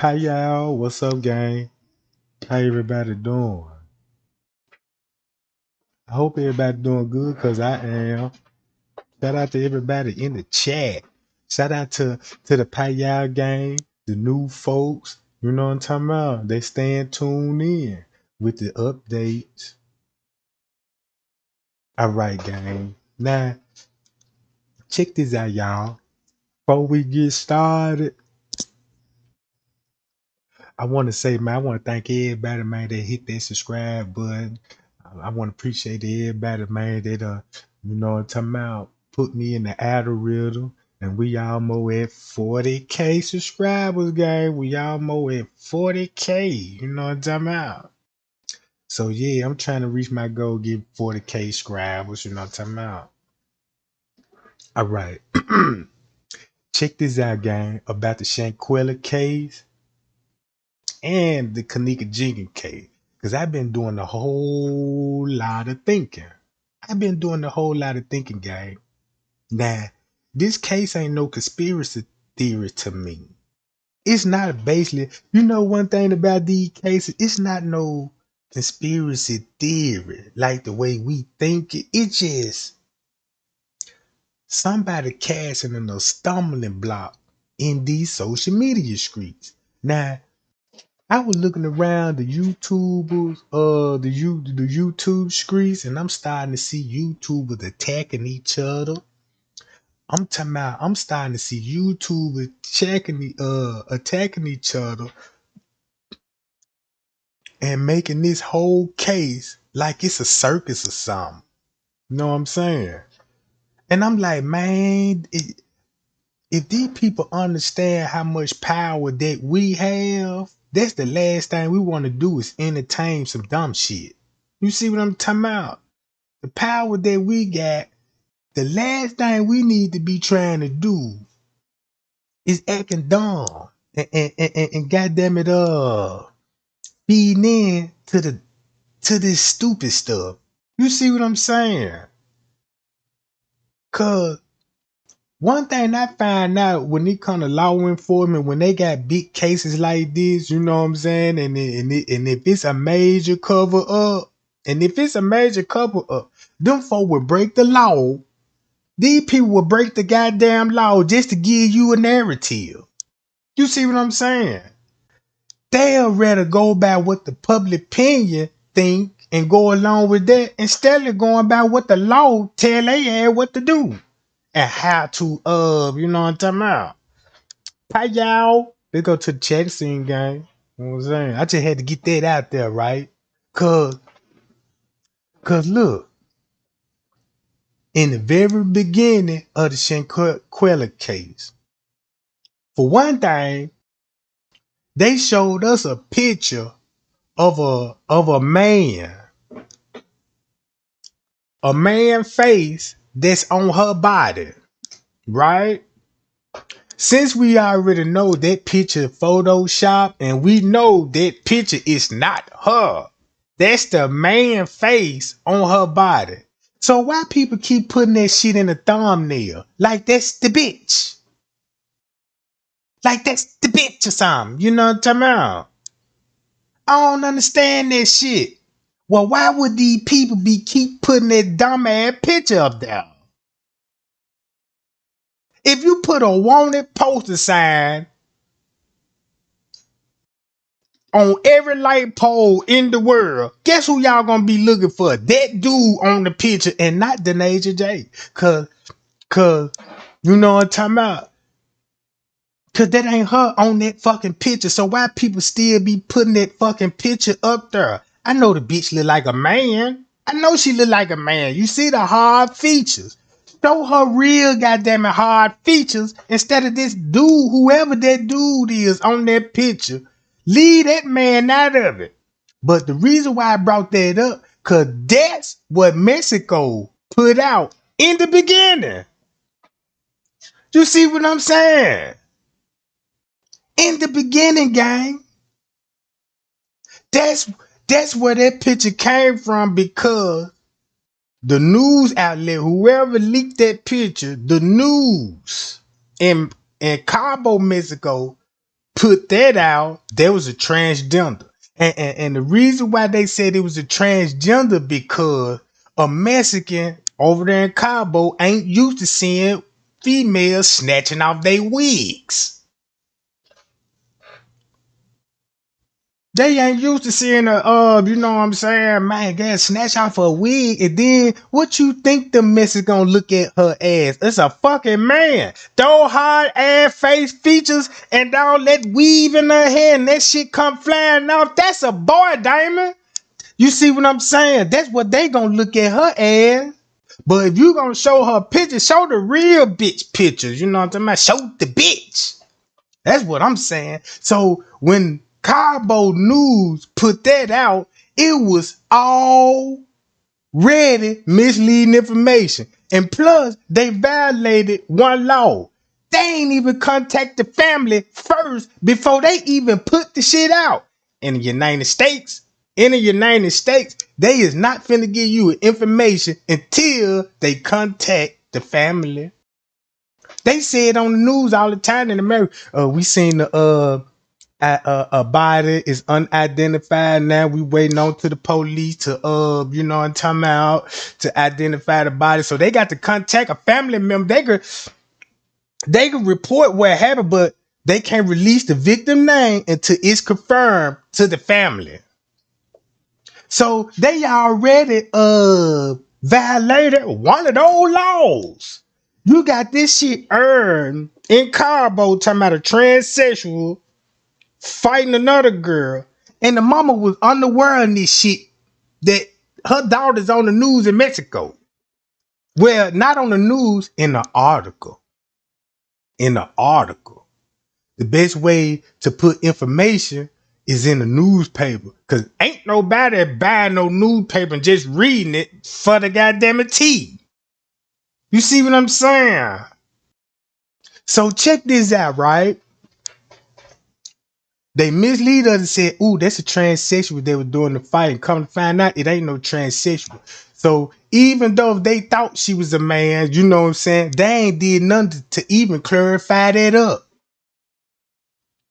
Hi y'all, what's up, gang? How everybody doing? I hope everybody doing good, cause I am. Shout out to everybody in the chat. Shout out to the Payal gang, the new folks. You know what I'm talking about? They staying tuned in with the updates. All right, gang. Now check this out, y'all. Before we get started, I want to say, man, I want to thank everybody, man, that hit that subscribe button. I want to appreciate everybody, man, that you know what I'm talking about, put me in the algorithm. And we almost at 40K subscribers, gang. We almost at 40K. You know what I'm talking about? So yeah, I'm trying to reach my goal, get 40K subscribers. You know what I'm talking about? All right. Check this out, gang, about the SHANQUILLA case and the KENNEKA Jenkins case. Because I've been doing a whole lot of thinking. I've been doing a whole lot of thinking, gang. Now, this case ain't no conspiracy theory to me. It's not basically, you know, one thing about these cases, it's not no conspiracy theory like the way we think it. It's just somebody casting in a stumbling block in these social media streets. Now, I was looking around the YouTubers, the YouTube streets, and I'm starting to see YouTubers attacking each other. I'm starting to see YouTubers attacking each other and making this whole case like it's a circus or something. You know what I'm saying? And I'm like, man, if these people understand how much power that we have, that's the last thing we want to do is entertain some dumb shit. You see what I'm talking about? The power that we got, the last thing we need to be trying to do is acting dumb and goddamn it, feeding in to this stupid stuff. You see what I'm saying? Cause one thing I find out when it come to law enforcement, when they got big cases like this, you know what I'm saying, and if it's a major cover up, and if it's a major cover up, them folk will break the law. These people will break the goddamn law just to give you a narrative. You see what I'm saying? They'll rather go by what the public opinion think and go along with that instead of going by what the law tell they ass what to do and how to you know what I'm talking about. Hi y'all. Let's go to the chat scene gang. You know what I'm saying? I just had to get that out there, right? Cause look, in the very beginning of the Shanquella case, for one thing, they showed us a picture of a man face that's on her body, right? Since we already know that picture Photoshop and we know that picture is not her, that's the man face on her body. So why people keep putting that shit in the thumbnail? Like that's the bitch. Like that's the bitch or something. You know what I'm talking about? I don't understand that shit. Well, why would these people be keep putting that dumb ass picture up there? If you put a wanted poster sign on every light pole in the world, guess who y'all gonna be looking for? That dude on the picture and not Denasia J. Cause you know what I'm talking about? Cause that ain't her on that fucking picture. So why people still be putting that fucking picture up there? I know the bitch look like a man. I know she look like a man. You see the hard features. Show her real goddamn hard features instead of this dude, whoever that dude is on that picture. Leave that man out of it. But the reason why I brought that up, cause that's what Mexico put out in the beginning. You see what I'm saying? In the beginning, gang. That's that's where that picture came from because the news outlet, whoever leaked that picture, the news in Cabo, Mexico, put that out, there was a transgender. And the reason why they said it was a transgender because a Mexican over there in Cabo ain't used to seeing females snatching off their wigs. They ain't used to seeing you know what I'm saying, man, get snatch off a wig, and then what you think the miss is gonna look at her ass? It's a fucking man. Throw hard ass face features and don't let weave in her hair and that shit come flying off. That's a boy, Diamond. You see what I'm saying? That's what they gonna look at her ass. But if you gonna show her pictures, show the real bitch pictures. You know what I'm talking about? Show the bitch. That's what I'm saying. So when Cabo News put that out, it was already misleading information. And plus, they violated one law. They ain't even contact the family first before they even put the shit out. In the United States, they is not finna give you information until they contact the family. They say it on the news all the time in America. We seen the a body is unidentified now. We waiting on to the police to you know what I'm talking about, to identify the body. So they got to contact a family member. They can report what happened, but they can't release the victim name until it's confirmed to the family. So they already violated one of those laws. You got this shit earned in Cabo talking about a transsexual fighting another girl, and the mama was unaware of this shit that her daughter's on the news in Mexico. Well, not on the news, in the article. In the article. The best way to put information is in the newspaper, because ain't nobody buying no newspaper and just reading it for the goddamn tea. You see what I'm saying? So check this out, right? They mislead us and said, ooh, that's a transsexual they were doing the fight. And come to find out, it ain't no transsexual. So even though they thought she was a man, you know what I'm saying, they ain't did nothing to even clarify that up.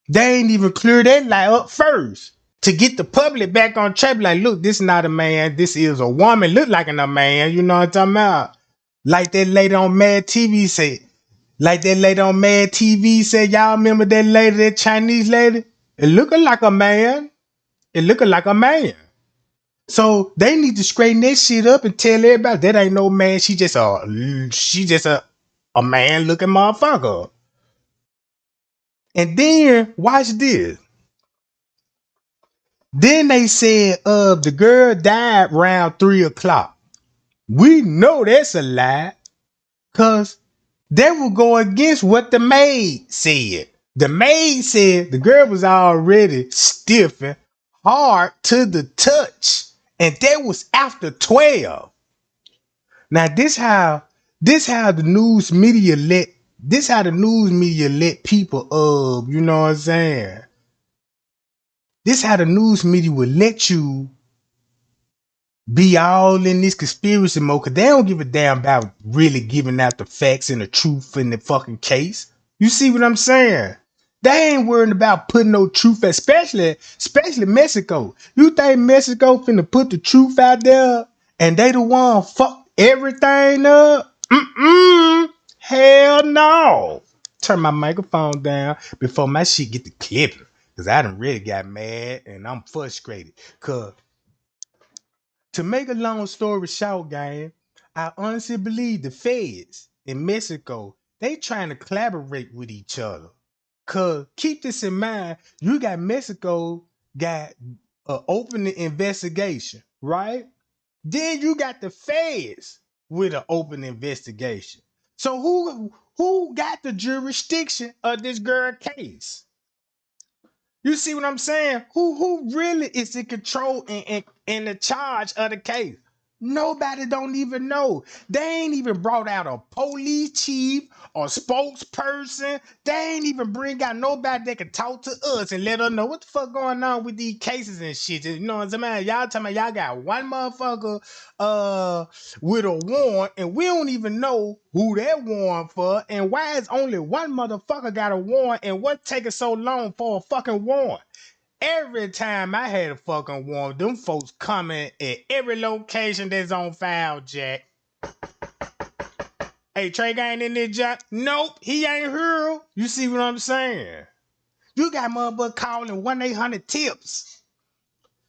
They ain't even clear that lie up first to get the public back on track. Like, look, this is not a man. This is a woman. Look like a man. You know what I'm talking about? Like that lady on Mad TV said. Y'all remember that lady, that Chinese lady? It looking like a man. So they need to straighten that shit up and tell everybody that ain't no man. She just a man looking motherfucker. And then watch this. Then they said the girl died around 3:00. We know that's a lie, cause they will go against what the maid said. The maid said the girl was already stiff and hard to the touch, and that was after 12. Now this how the news media let people you know what I'm saying. This how the news media will let you be all in this conspiracy mode, because they don't give a damn about really giving out the facts and the truth in the fucking case. You see what I'm saying? They ain't worrying about putting no truth, especially Mexico. You think Mexico finna put the truth out there and they the one fuck everything up? Hell no. Turn my microphone down before my shit get to clipping, because I done really got mad and I'm frustrated. Cause to make a long story short, gang, I honestly believe the feds in Mexico, they trying to collaborate with each other. Cause keep this in mind, you got Mexico got an open investigation, right? Then you got the feds with an open investigation. So who got the jurisdiction of this girl case? You see what I'm saying? Who really is in control and in the charge of the case? Nobody don't even know. They ain't even brought out a police chief or spokesperson. They ain't even bring out nobody that can talk to us and let us know what the fuck going on with these cases and shit. You know what I'm saying? Y'all talking about y'all got one motherfucker with a warrant and we don't even know who that warrant for and why is only one motherfucker got a warrant and what taking so long for a fucking warrant? Every time I had a fucking warrant, them folks coming at every location that's on file, Jack. Hey, Trey ain't in there, Jack? Nope, he ain't here. You see what I'm saying? You got motherfuckers calling 1-800-TIPS.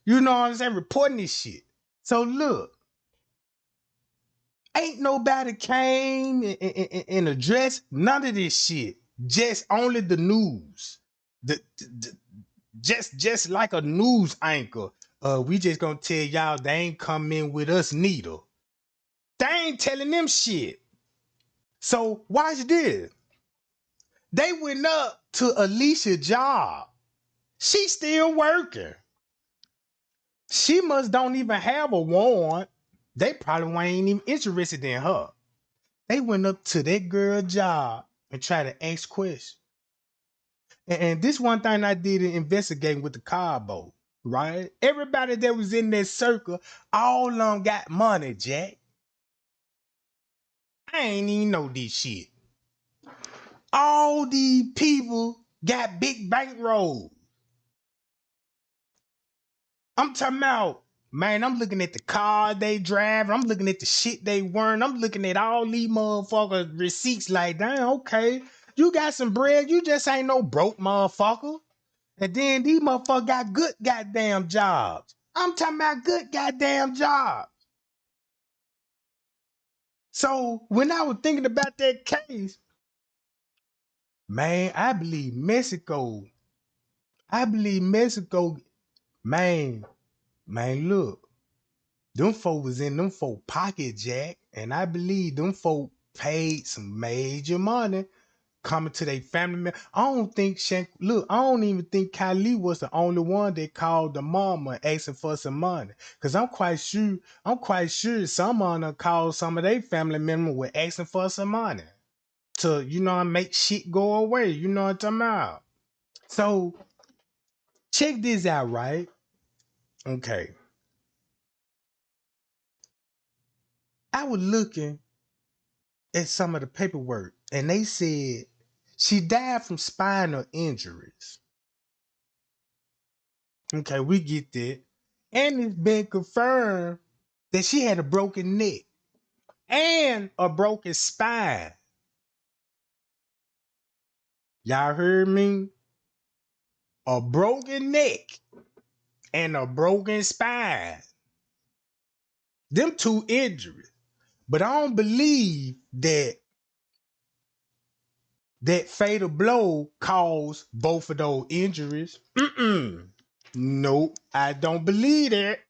You know what I'm saying? Reporting this shit. So look, ain't nobody came and addressed none of this shit. Just only the news. The just like a news anchor. We just gonna tell y'all they ain't come in with us neither. They ain't telling them shit. So watch this. They went up to Alicia's job. She still working. She must don't even have a warrant. They probably ain't even interested in her. They went up to that girl job and tried to ask questions. And this one thing I did in investigating with the carbo, right? Everybody that was in that circle, all of them got money, Jack. I ain't even know this shit. All these people got big bankrolls. I'm talking about, man, I'm looking at the car they drive. I'm looking at the shit they wearing. I'm looking at all these motherfuckers receipts like, damn, okay. You got some bread. You just ain't no broke motherfucker. And then these motherfuckers got good goddamn jobs. I'm talking about good goddamn jobs. So when I was thinking about that case, man, I believe Mexico, man, look, them folk was in them folk pocket, Jack, and I believe them folk paid some major money coming to their family member. I don't think I don't even think Kylie was the only one that called the mama asking for some money. Cause I'm quite sure some of them called some of their family members with asking for some money to, make shit go away. You know what I'm talking about? So check this out, right? Okay. I was looking at some of the paperwork and they said she died from spinal injuries. Okay, we get that. And it's been confirmed that she had a broken neck and a broken spine. Y'all heard me? A broken neck and a broken spine. Them two injuries. But I don't believe that fatal blow caused both of those injuries. Nope, I don't believe that.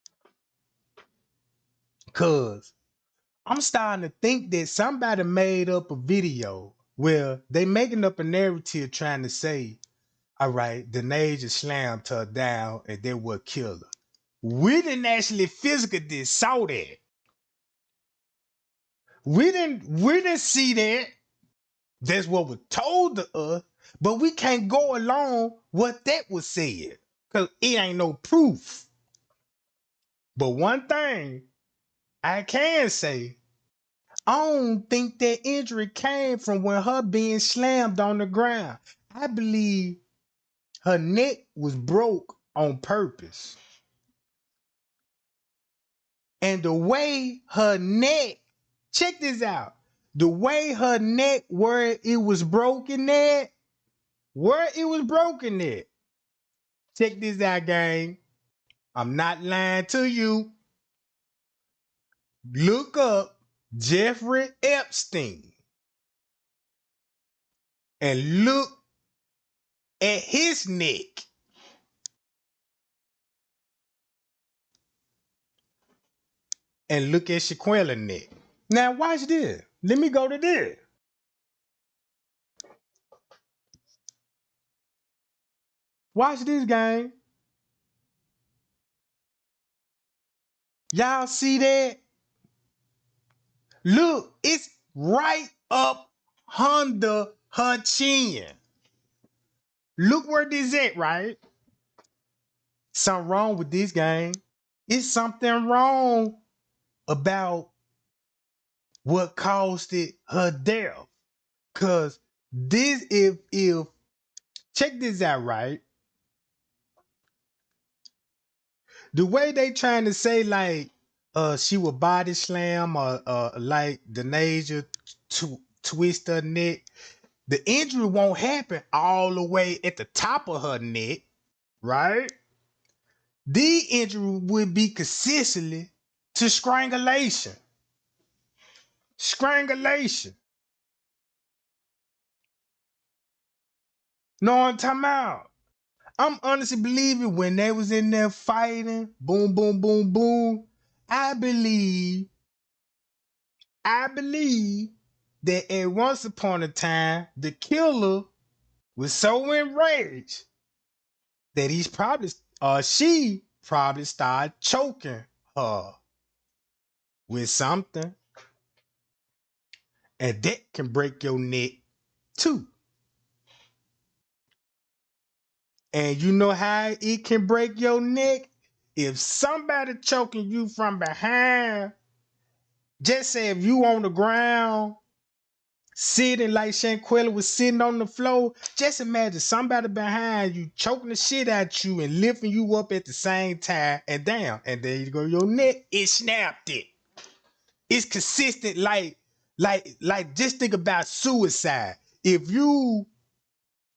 Cause I'm starting to think that somebody made up a video where they making up a narrative trying to say, all right, the just slammed her down and they would kill her. We didn't actually physically saw that. We didn't see that. That's what was told to us, but we can't go along what that was said. Cause it ain't no proof. But one thing I can say, I don't think that injury came from when her being slammed on the ground. I believe her neck was broke on purpose. And the way her neck, check this out. The way her neck, where it was broken at, check this out, gang. I'm not lying to you. Look up Jeffrey Epstein and look at his neck. And look at Shaquilla neck. Now watch this. Let me go to this. Watch this, gang. Y'all see that? Look, it's right up under her chin. Look where this at, right? Something wrong with this game. It's something wrong about what caused it her death. Cause this if check this out, right? The way they trying to say like she would body slam or like Denasia to twist her neck, the injury won't happen all the way at the top of her neck, right? The injury would be consistently to strangulation. Strangulation. Know what I'm talking about? I'm honestly believing when they was in there fighting, boom, boom, boom, boom. I believe, I believe that at once upon a time, the killer was so enraged that he's probably, she probably started choking her with something, and that can break your neck too. And you know how it can break your neck? If somebody choking you from behind, just say if you on the ground, sitting like Shanquilla was sitting on the floor, just imagine somebody behind you choking the shit at you and lifting you up at the same time and down. And there you go, your neck, it snapped it. It's consistent, like just think about suicide. If you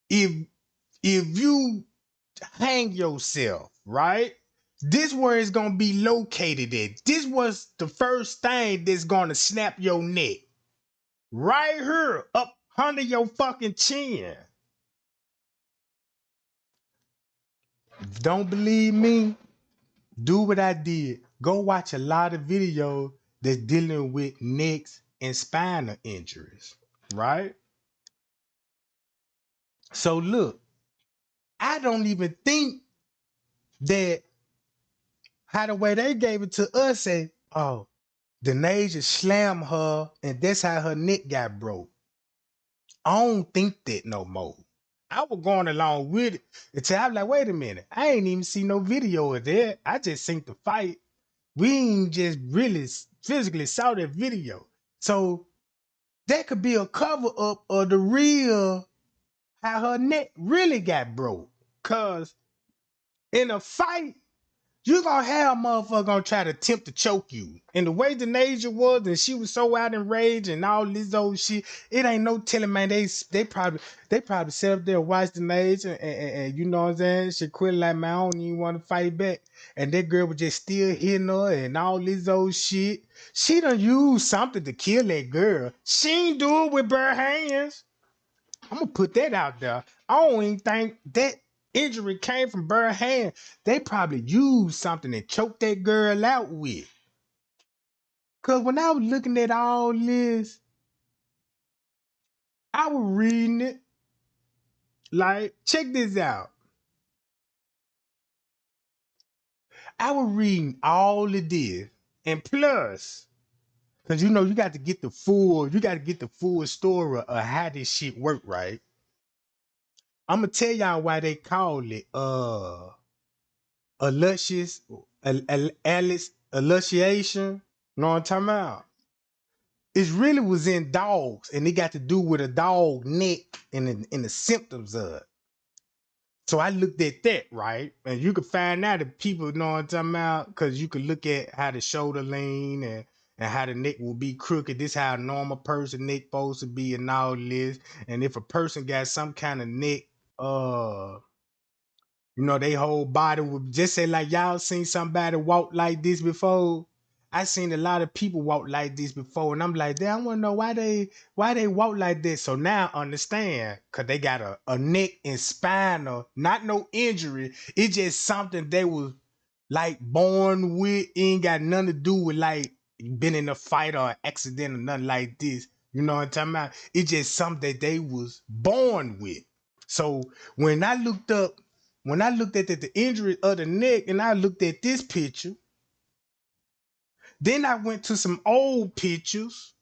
if if you hang yourself, right? This where it's gonna be located at. This was the first thing that's gonna snap your neck. Right here, up under your fucking chin. Don't believe me? Do what I did. Go watch a lot of videos that's dealing with necks and spinal injuries. Right? So look, I don't even think that how the way they gave it to us say, oh, Denasia slammed her and that's how her neck got broke. I don't think that no more. I was going along with it until I was like, wait a minute, I ain't even see no video of that. I just seen the fight. We ain't just really physically saw that video. So that could be a cover up of the real how her neck really got broke. Cause in a fight, you gonna have a motherfucker gonna try to attempt to choke you. And the way Denasia was, and she was so out in rage and all this old shit, it ain't no telling, man. They probably set up there and watch Denasia and you know what I'm saying? She quit like, man, I don't even want to fight back. And that girl was just still hitting her and all this old shit. She done used something to kill that girl. She ain't do it with bare hands. I'm gonna put that out there. I don't even think that injury came from bare hand. They probably used something to choke that girl out with. Cause when I was looking at all this, I was reading it. Like, check this out. I was reading all of this, and plus, cause you know you got to get the full story of how this shit work, right? I'm gonna tell y'all why they call it a luscious, Alice, alluciation. Know what I'm talking about? It really was in dogs, and it got to do with a dog neck and the symptoms of it. So I looked at that, right? And you could find out if people know what I'm talking about, because you could look at how the shoulder lean and how the neck will be crooked. This how a normal person neck supposed to be and all this. And if a person got some kind of neck, you know, they whole body would just say like y'all seen somebody walk like this before. I seen a lot of people walk like this before, and I'm like, damn, I want to know why they walk like this. So now I understand, cause they got a neck and spinal, not no injury. It's just something they was like born with. It ain't got nothing to do with like been in a fight or accident or nothing like this. You know what I'm talking about? It's just something that they was born with. So when I looked up, when I looked at the injury of the neck and I looked at this picture, then I went to some old pictures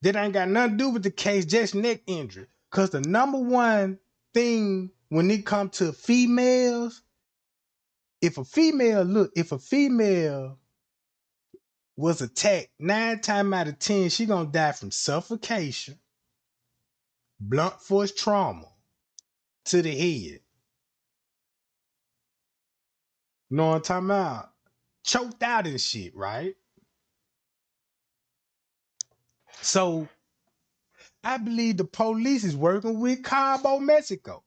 That ain't got nothing to do with the case, just neck injury. Cause the number one thing when it comes to females, if a female was attacked 9 times out of 10, she gonna die from suffocation, blunt force trauma to the head. You know what I'm talking about? Choked out and shit, right? So I believe the police is working with Cabo, Mexico.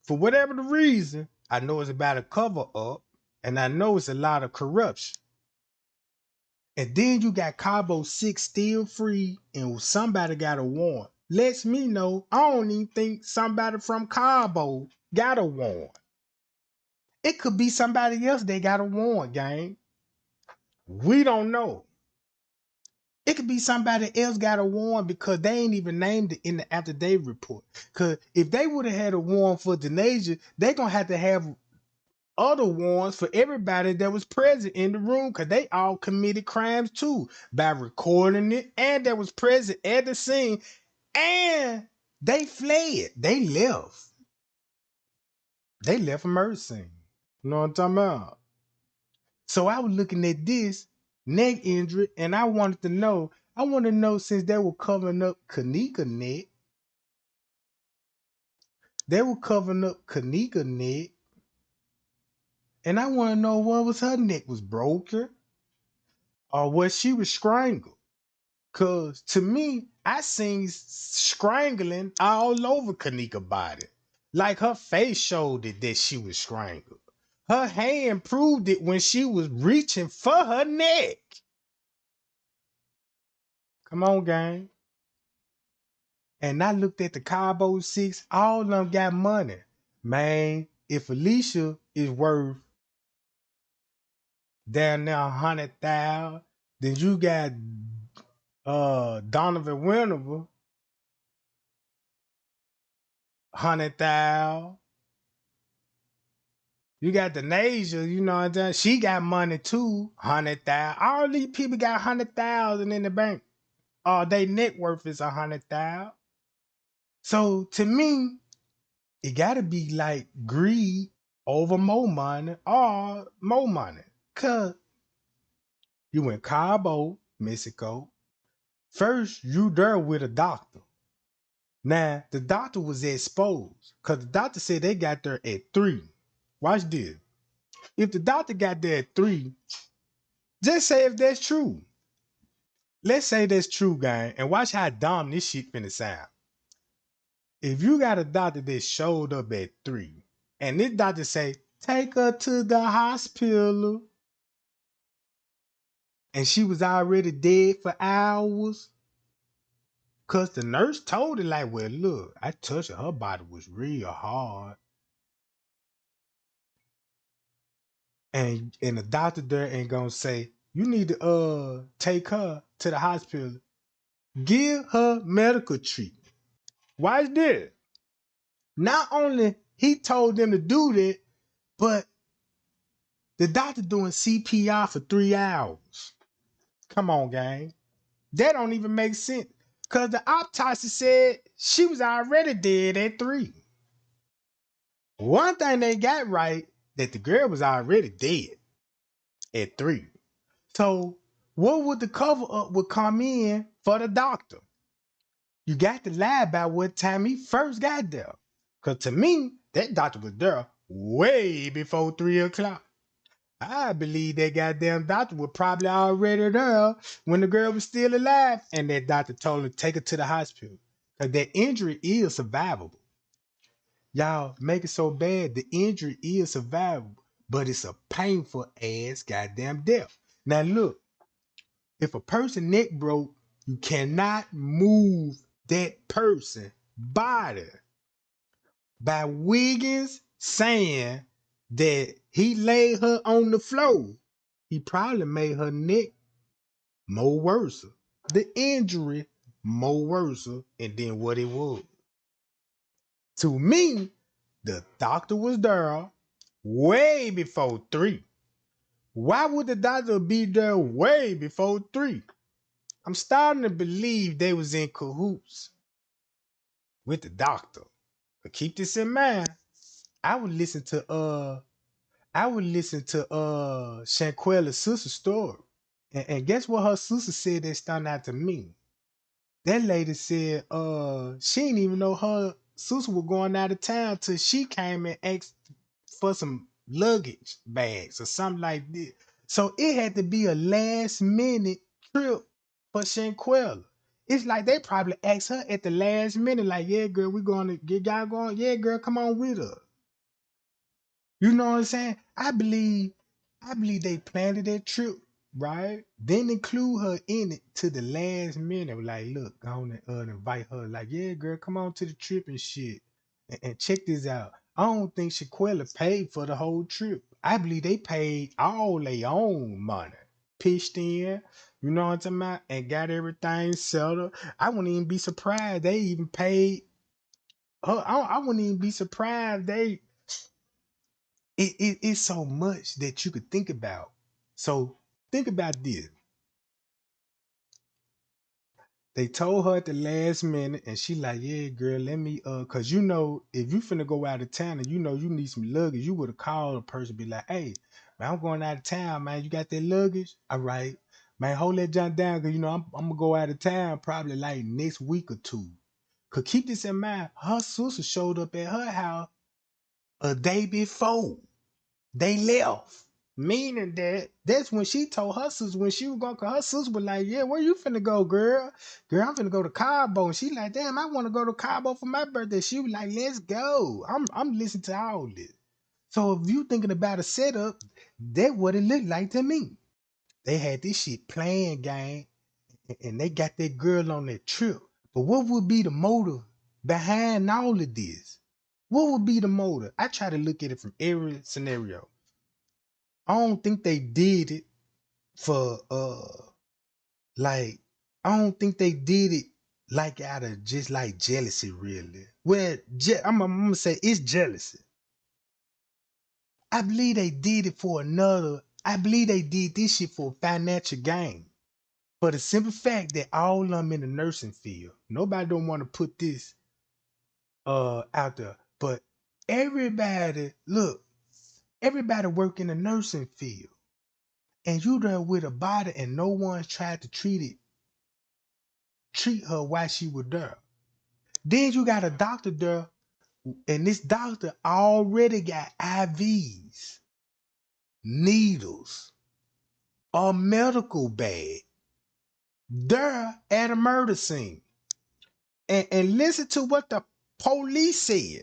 For whatever the reason, I know it's about a cover up, and I know it's a lot of corruption. And then you got Cabo 6 still free, and somebody got a warrant. Lets me know I don't even think somebody from Cabo got a warrant. It could be somebody else that got a warrant, gang. We don't know. It could be somebody else got a warrant because they ain't even named it in the affidavit report. Because if they would have had a warrant for Denasia, they going to have other warrants for everybody that was present in the room because they all committed crimes too by recording it, and that was present at the scene, and they fled. They left. They left a murder scene. You know what I'm talking about? So I was looking at this neck injury, and I want to know since they were covering up KENNEKA neck, and I want to know what was her neck was broken or was she was strangled. Cause to me, I seen strangling all over KENNEKA body. Like her face showed it that she was strangled. Her hand proved it when she was reaching for her neck. Come on, gang. And I looked at the Cabo 6, all of them got money. Man, if Alicia is worth down there 100,000, then you got Donovan Winnable, 100,000. You got Denasia, you know what I'm saying? She got money too, 100,000. All these people got 100,000 in the bank. Their net worth is 100,000. So to me, it gotta be like greed over more money or more money. Cause you in Cabo, Mexico. First, you there with a doctor. Now, the doctor was exposed. Cause the doctor said they got there at 3. Watch this. If the doctor got there at 3, just say if that's true. Let's say that's true, gang. And watch how dumb this shit finna sound. If you got a doctor that showed up at 3, and this doctor say, take her to the hospital, and she was already dead for hours, cause the nurse told her, like, well, look, I touched her body was real hard. And the doctor there ain't gonna say, you need to take her to the hospital. Give her medical treatment. Watch this. Not only he told them to do that, but the doctor doing CPR for 3 hours. Come on, gang. That don't even make sense. Cause the autopsy said she was already dead at 3. One thing they got right, that the girl was already dead at 3. So what would the cover up would come in for the doctor? You got to lie about what time he first got there. Cause to me, that doctor was there way before 3 o'clock. I believe that goddamn doctor was probably already there when the girl was still alive, and that doctor told her to take her to the hospital. Cause that injury is survivable. Y'all make it so bad, the injury is survivable, but it's a painful ass goddamn death. Now look, if a person neck broke, you cannot move that person body. By Wiggins saying that he laid her on the floor, he probably made her neck more worse. The injury more worse than what it was. To me, the doctor was there way before 3. Why would the doctor be there way before 3? I'm starting to believe they was in cahoots with the doctor. But keep this in mind. I would listen to Shanquilla's sister's story. And guess what her sister said that stunned out to me? That lady said she didn't even know her sister was going out of town till she came and asked for some luggage bags or something like this. So it had to be a last minute trip for Shanquella. It's like they probably asked her at the last minute, like, yeah, girl, we going to get y'all going. Yeah, girl, come on with us. You know what I'm saying? I believe they planned that trip, right? Then include her in it to the last minute. Like, look, go on and invite her. Like, yeah, girl, come on to the trip and shit. And check this out. I don't think Shaquilla paid for the whole trip. I believe they paid all their own money. Pitched in, you know what I'm talking about? And got everything settled. I wouldn't even be surprised they even paid her. I wouldn't even be surprised it's so much that you could think about. So think about this. They told her at the last minute, and she like, yeah, girl, let me cause you know, if you finna go out of town and you know you need some luggage, you would have called a person, be like, hey, man, I'm going out of town, man. You got that luggage? All right. Man, hold that junk down, cause you know I'm gonna go out of town probably like next week or two. Cause keep this in mind, her sister showed up at her house a day before they left. Meaning that that's when she told her sister when she was going, cause her sister was like, yeah, where you finna go, girl? Girl, I'm finna go to Cabo. And she like, damn, I want to go to Cabo for my birthday. She was like, let's go. I'm listening to all this. So if you thinking about a setup, that what it looked like to me. They had this shit playing game and they got that girl on that trip. But what would be the motive behind all of this? What would be the motive? I try to look at it from every scenario. I don't think they did it for like I don't think they did it like out of just like jealousy really. Well, I'm gonna say it's jealousy. I believe they did it for another. I believe they did this shit for financial gain. For the simple fact that all of them in the nursing field. Nobody don't want to put this out there. But everybody work in the nursing field. And you there with a body and no one's tried to treat her while she was there. Then you got a doctor there, and this doctor already got IVs, needles, a medical bag there at a murder scene. And listen to what the police said.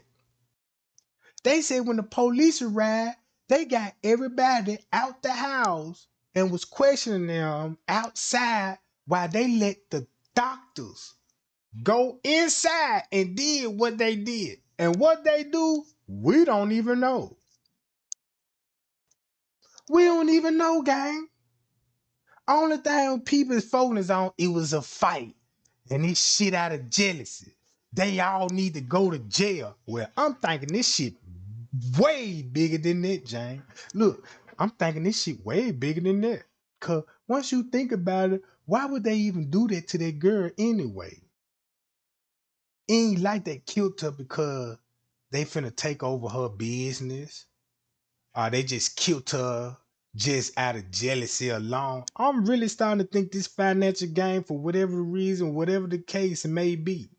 They said when the police arrived, they got everybody out the house and was questioning them outside while they let the doctors go inside and did what they did. And what they do, we don't even know. We don't even know, gang. Only thing people's focus on, it was a fight. And this shit out of jealousy. They all need to go to jail. Well, I'm thinking this shit way bigger than that, Jane. Look, I'm thinking this shit way bigger than that. Cause once you think about it, why would they even do that to that girl anyway? It ain't like they killed her because they finna take over her business. Or they just killed her just out of jealousy alone. I'm really starting to think this financial game, for whatever reason, whatever the case may be.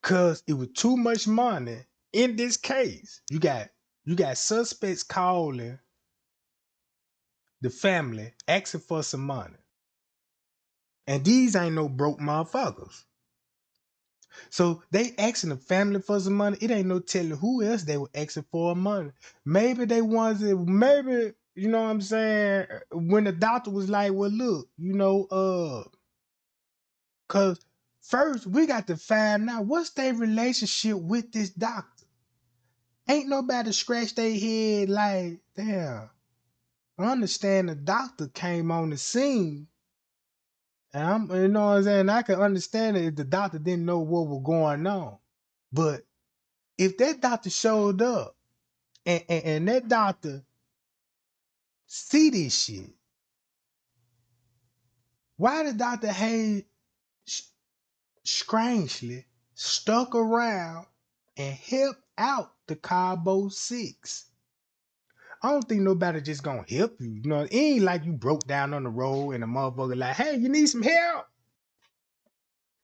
Cause it was too much money in this case. You got suspects calling the family asking for some money. And these ain't no broke motherfuckers. So they asking the family for some money. It ain't no telling who else they were asking for money. Maybe they wanted, maybe, you know what I'm saying? When the doctor was like, well, look, cause first we got to find out what's their relationship with this doctor. Ain't nobody scratch their head like, damn. I understand the doctor came on the scene. And you know what I'm saying? I can understand it if the doctor didn't know what was going on. But if that doctor showed up and that doctor see this shit, Why did Dr. Hayes strangely stuck around and helped out the Cabo Six? I don't think nobody just gonna help you. You know, it ain't like you broke down on the road and a motherfucker like, hey, you need some help?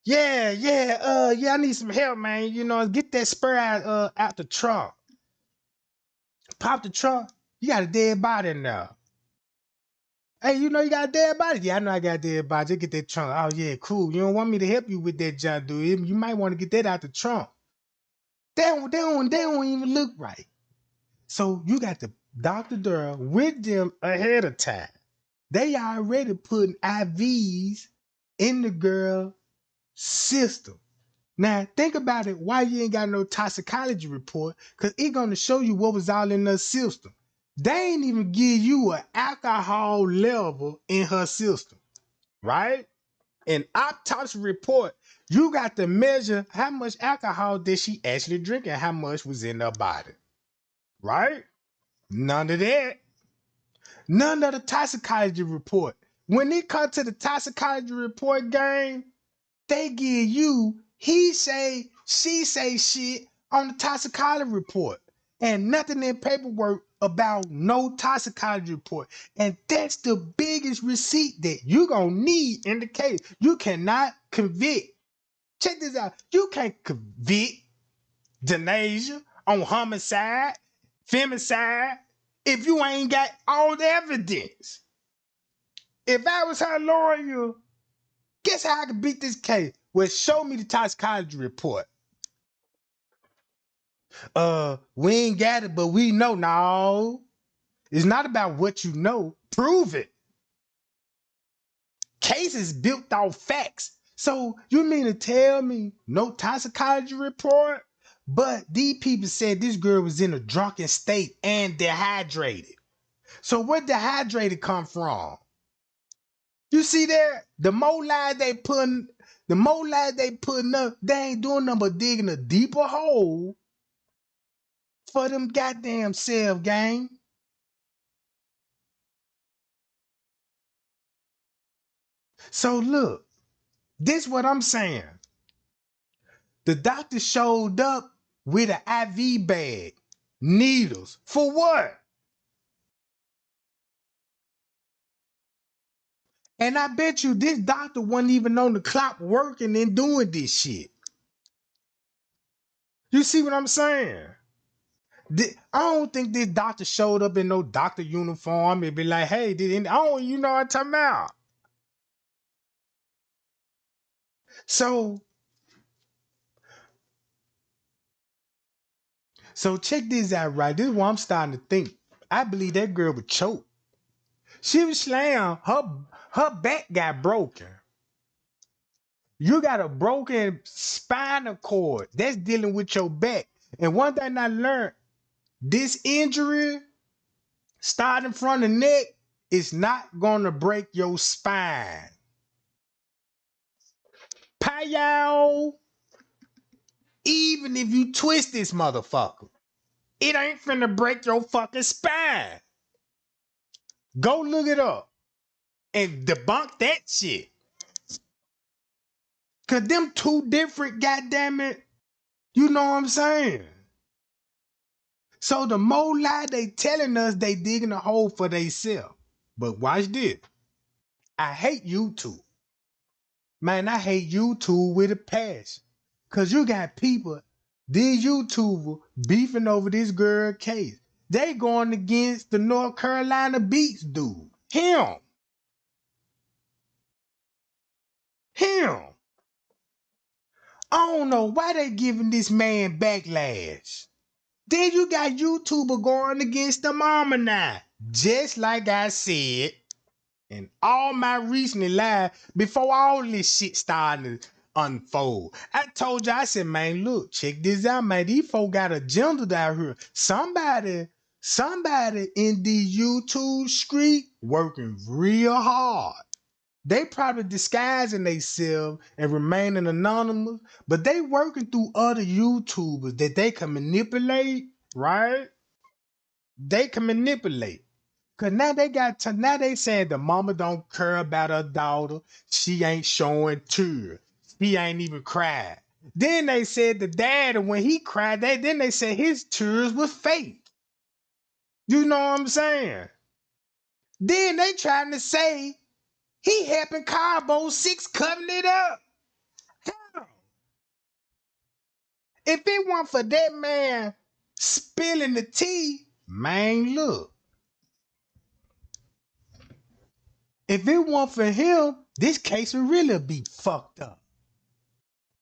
Yeah, I need some help, man. You know, get that spur out the trunk. Pop the trunk. You got a dead body in there. Hey, you know you got a dead body? Yeah, I know I got a dead body. Just get that trunk. Oh yeah, cool. You don't want me to help you with that junk, do you? You might want to get that out the trunk. They don't even look right. So you got the Dr. Durrell with them ahead of time. They already putting IVs in the girl system. Now think about it. Why you ain't got no toxicology report? Cause it gonna show you what was all in her system. They ain't even give you an alcohol level in her system, right? An autopsy report, you got to measure how much alcohol did she actually drink and how much was in her body, right? None of that. None of the toxicology report. When it comes to the toxicology report game, they give you he say, she say shit on the toxicology report and nothing in paperwork about no toxicology report. And that's the biggest receipt that you gonna need in the case. You cannot convict. Check this out. You can't convict Denasia on homicide, femicide, if you ain't got all the evidence. If I was her lawyer, guess how I could beat this case? Well, show me the toxicology report. We ain't got it, but we know. No, it's not about what you know. Prove it. Cases built off facts. So you mean to tell me no toxicology report? But these people said this girl was in a drunken state and dehydrated. So where dehydrated come from? You see there? The more lies they putting up, they ain't doing nothing but digging a deeper hole for them goddamn self, gang. So look, this what I'm saying. The doctor showed up with an IV bag, needles. For what? And I bet you this doctor wasn't even on the clock working and doing this shit. You see what I'm saying? I don't think this doctor showed up in no doctor uniform and be like, hey, you know what I'm talking about. So check this out, right? This is what I'm starting to think. I believe that girl was choked. She was slammed. Her back got broken. You got a broken spinal cord. That's dealing with your back. And one thing I learned, this injury starting from the neck is not gonna break your spine. Pow! Even if you twist this motherfucker, it ain't finna break your fucking spine. Go look it up and debunk that shit. Cause them two different, goddamn it, you know what I'm saying? So the more lie they telling us, they digging a hole for theyself. But watch this. I hate YouTube. Man, I hate YouTube with a passion. Cause you got people, these YouTubers beefing over this girl case. They going against the North Carolina Beats dude. Him. I don't know why they giving this man backlash. Then you got YouTuber going against the mama now. Just like I said in all my recent live before all this shit started to unfold. I told you, I said, man, look, check this out, man. These folk got agendas out here. Somebody in the YouTube street working real hard. They probably disguising themselves and remaining anonymous, but they working through other YouTubers that they can manipulate, right? They can manipulate. Cause now now they saying the mama don't care about her daughter. She ain't showing tears. He ain't even cried. Then they said the dad, when he cried, then they said his tears was fake. You know what I'm saying? Then they trying to say he helping Cabo 6 cutting it up. How? If it weren't for that man spilling the tea, man, look. If it weren't for him, this case would really be fucked up.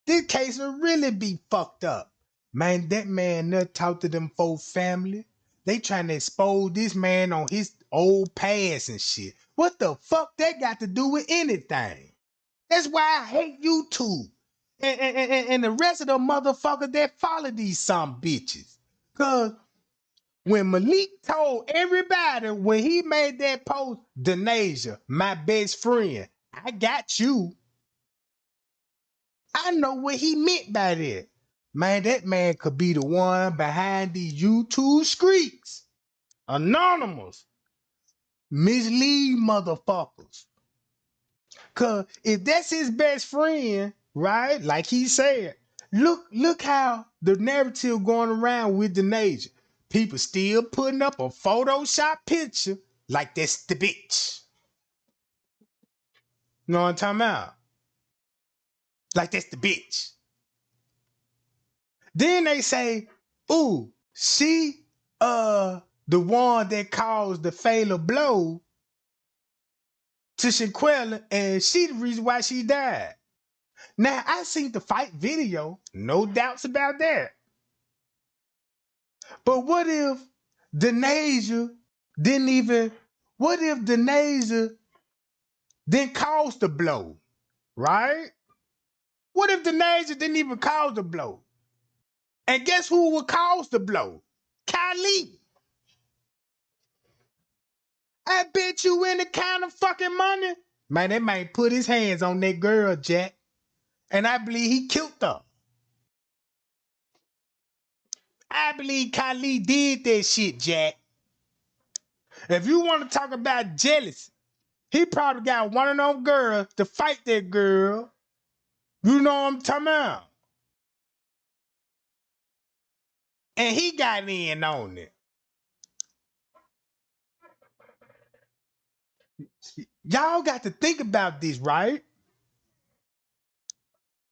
This case would really be fucked up. Man, that man never talked to them folk family. They trying to expose this man on his old past and shit. What the fuck that got to do with anything? That's why I hate YouTube. And the rest of the motherfuckers that follow these some bitches. Cause when Malik told everybody when he made that post, Denasia, my best friend, I got you. I know what he meant by that. Man, that man could be the one behind these YouTube streaks. Anonymous. Mislead motherfuckers. Cause if that's his best friend, right? Like he said, look how the narrative going around with Denasia. People still putting up a Photoshop picture like that's the bitch. You know what I'm talking about? Like that's the bitch. Then they say, ooh, she the one that caused the fatal blow to Shanquilla, and she the reason why she died. Now I seen the fight video, no doubts about that. But what if Denasia didn't even, what if Denasia didn't cause the blow, right? What if Denasia didn't even cause the blow? And guess who would cause the blow? Kylie. I bet you any kind of fucking money. Man, that man put his hands on that girl, Jack. And I believe he killed her. I believe Kylie did that shit, Jack. If you want to talk about jealousy, he probably got one of them girls to fight that girl. You know what I'm talking about? And he got in on it. Y'all got to think about this, right?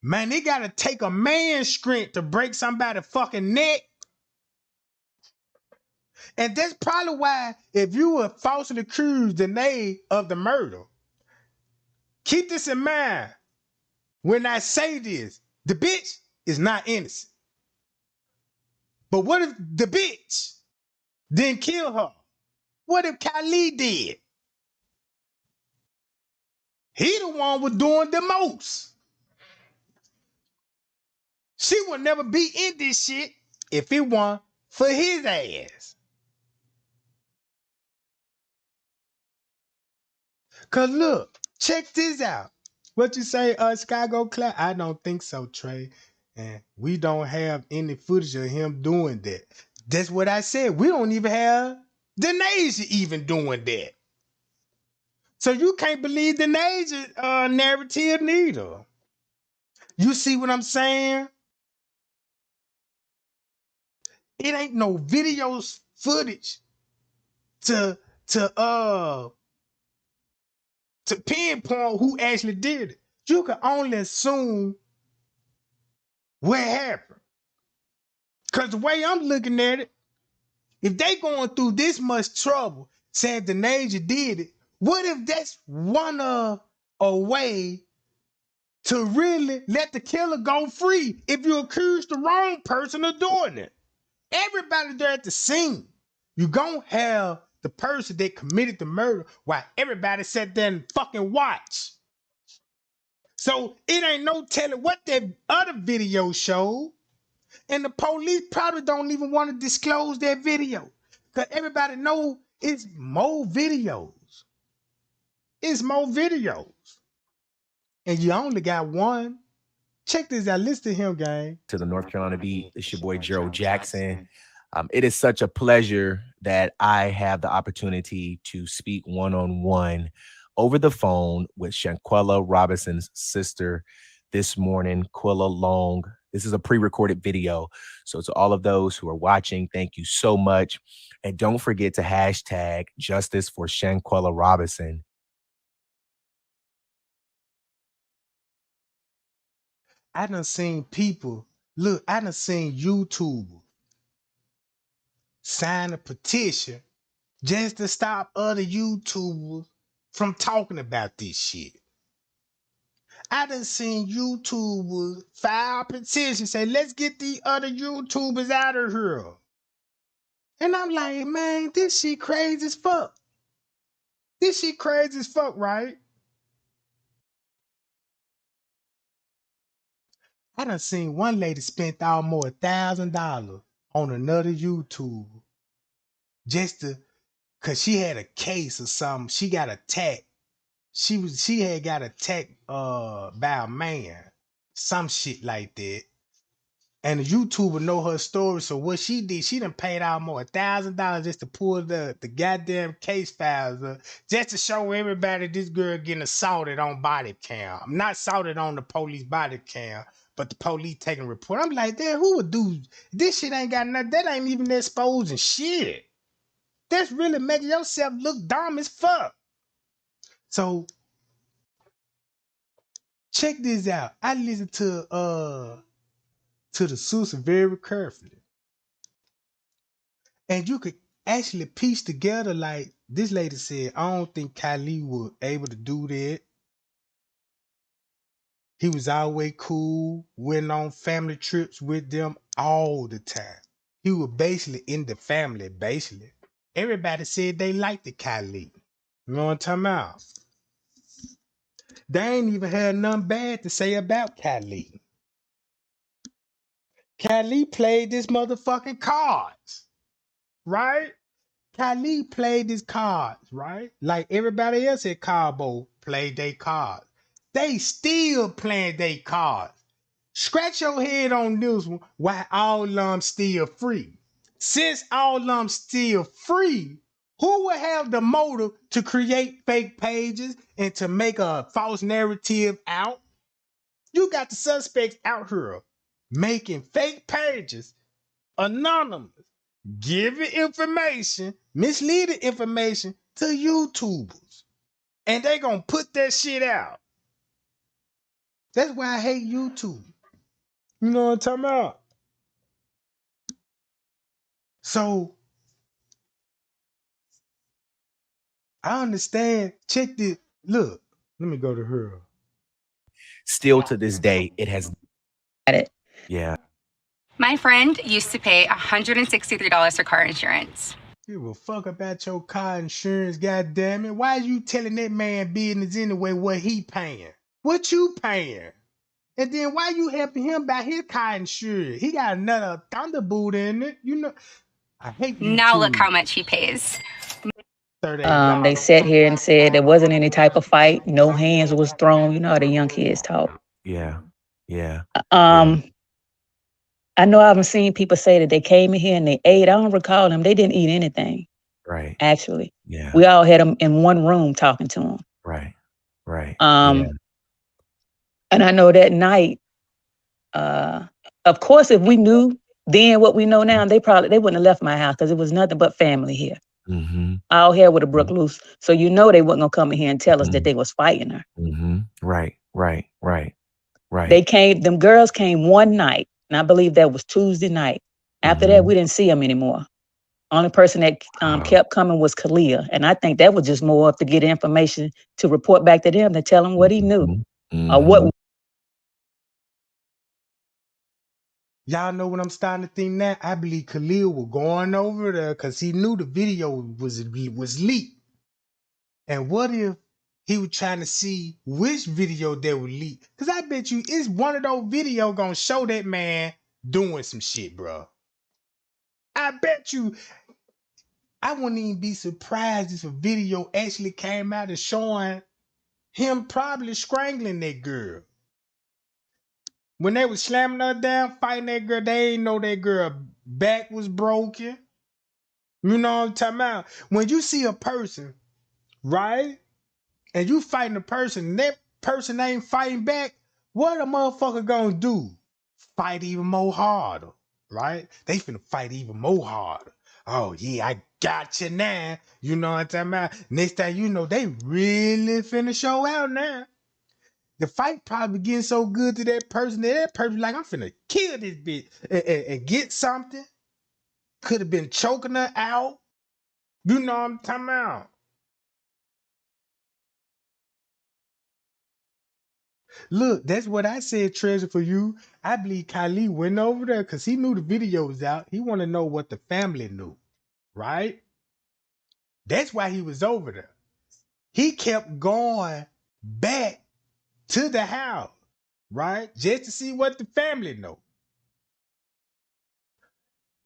Man, they got to take a man's strength to break somebody's fucking neck. And that's probably why if you were falsely accused Danae of the murder, keep this in mind when I say this. The bitch is not innocent. But what if the bitch didn't kill her? What if Kylie did? He the one was doing the most. She would never be in this shit if it weren't for his ass. Cause look, check this out. What you say, Chicago Cloud? I don't think so, Trey. And we don't have any footage of him doing that. That's what I said. We don't even have Denasia even doing that. So you can't believe Denasia narrative neither. You see what I'm saying? It ain't no videos footage to pinpoint who actually did it. You can only assume what happened. Because the way I'm looking at it, if they going through this much trouble saying Denasia did it, what if that's one of a way to really let the killer go free if you accuse the wrong person of doing it? Everybody there at the scene, you gonna have the person that committed the murder while everybody sat there and fucking watch. So it ain't no telling what that other video showed. And the police probably don't even want to disclose that video. Because everybody know it's more videos. It's more videos. And you only got one. Check this out. Listen to him, gang. To the North Carolina beat. It's your boy Gerald Jackson. It is such a pleasure that I have the opportunity to speak one-on-one over the phone with Shanquilla Robinson's sister this morning, Quilla Long. This is a pre-recorded video. So to all of those who are watching, thank you so much. And don't forget to hashtag justice for Shanquilla Robinson. I done seen people, look, I done seen YouTubers sign a petition just to stop other YouTubers from talking about this shit. I done seen YouTubers file petitions, say, let's get these other YouTubers out of here. And I'm like, man, this shit crazy as fuck. This shit crazy as fuck, right? I done seen one lady spent almost $1,000 on another YouTuber just to, cause she had a case or something. She got attacked. She had got attacked by a man. Some shit like that. And the YouTuber know her story. So what she did, she done paid almost $1,000 just to pull the goddamn case files up, just to show everybody this girl getting assaulted on body cam. Not assaulted on the police body cam, but the police taking a report. I'm like, damn, who would do this shit? Ain't got nothing. That ain't even exposing shit. That's really making yourself look dumb as fuck. So check this out. I listened to the sister very carefully. And you could actually piece together, like this lady said, I don't think Kylie was able to do that. He was always cool, went on family trips with them all the time. He was basically in the family, basically. Everybody said they liked the Kylie. You know what I'm talking about? They ain't even had nothing bad to say about Kylie. Kylie played this motherfucking cards, right? Kylie played his cards, right? Like everybody else at Cabo played their cards. They still playing their cards. Scratch your head on this one. Why all of them still free? Since all of them still free, who would have the motive to create fake pages and to make a false narrative out? You got the suspects out here making fake pages, anonymous, giving information, misleading information to YouTubers. And they gonna put that shit out. That's why I hate YouTube. You know what I'm talking about? So I understand. Check this. Look, let me go to her. Still to this day, it has. Yeah. My friend used to pay $163 for car insurance. Give a fuck about your car insurance, goddamn it. Why are you telling that man business anyway what he paying? What you paying? And then why you helping him buy his car insurance? He got another Thunderbolt in it. You know, I hate you Now too. look how much he pays. They sat here and said there wasn't any type of fight, no hands was thrown. You know how the young kids talk. Yeah. Yeah. I know I've seen people say that they came in here and they ate. I don't recall them. They didn't eat anything. Right. Actually. Yeah. We all had them in one room talking to them. Right. Right. And I know that night, of course, if we knew then what we know now, they wouldn't have left my house because it was nothing but family here. Mm-hmm. All hell would have broke loose. So you know they wasn't gonna come in here and tell us that they was fighting her. Mm-hmm. Right. Right. Right. Right. They came, them girls came one night, and I believe that was Tuesday night. After that, we didn't see them anymore. Only person that kept coming was Kalia. And I think that was just more to get information to report back to them to tell him what he knew. Or what. Y'all know what I'm starting to think now? I believe Khalil was going over there because he knew the video was leaked. And what if he was trying to see which video they would leak? Because I bet you it's one of those videos gonna show that man doing some shit, bro. I bet you. I wouldn't even be surprised if a video actually came out and showing him probably strangling that girl. When they was slamming her down, fighting that girl, they ain't know that girl back was broken. You know what I'm talking about? When you see a person, right, and you fighting a person, and that person ain't fighting back, what a motherfucker gonna do? Fight even more harder, right? They finna fight even more harder. Oh yeah, I got you now. You know what I'm talking about? Next thing you know, they really finna show out now. The fight probably getting so good to that person like, I'm finna kill this bitch and get something. Could have been choking her out. You know what I'm talking about? Look, that's what I said, Treasure, for you. I believe Kylie went over there because he knew the video was out. He want to know what the family knew, right? That's why he was over there. He kept going back to the house, right? Just to see what the family know.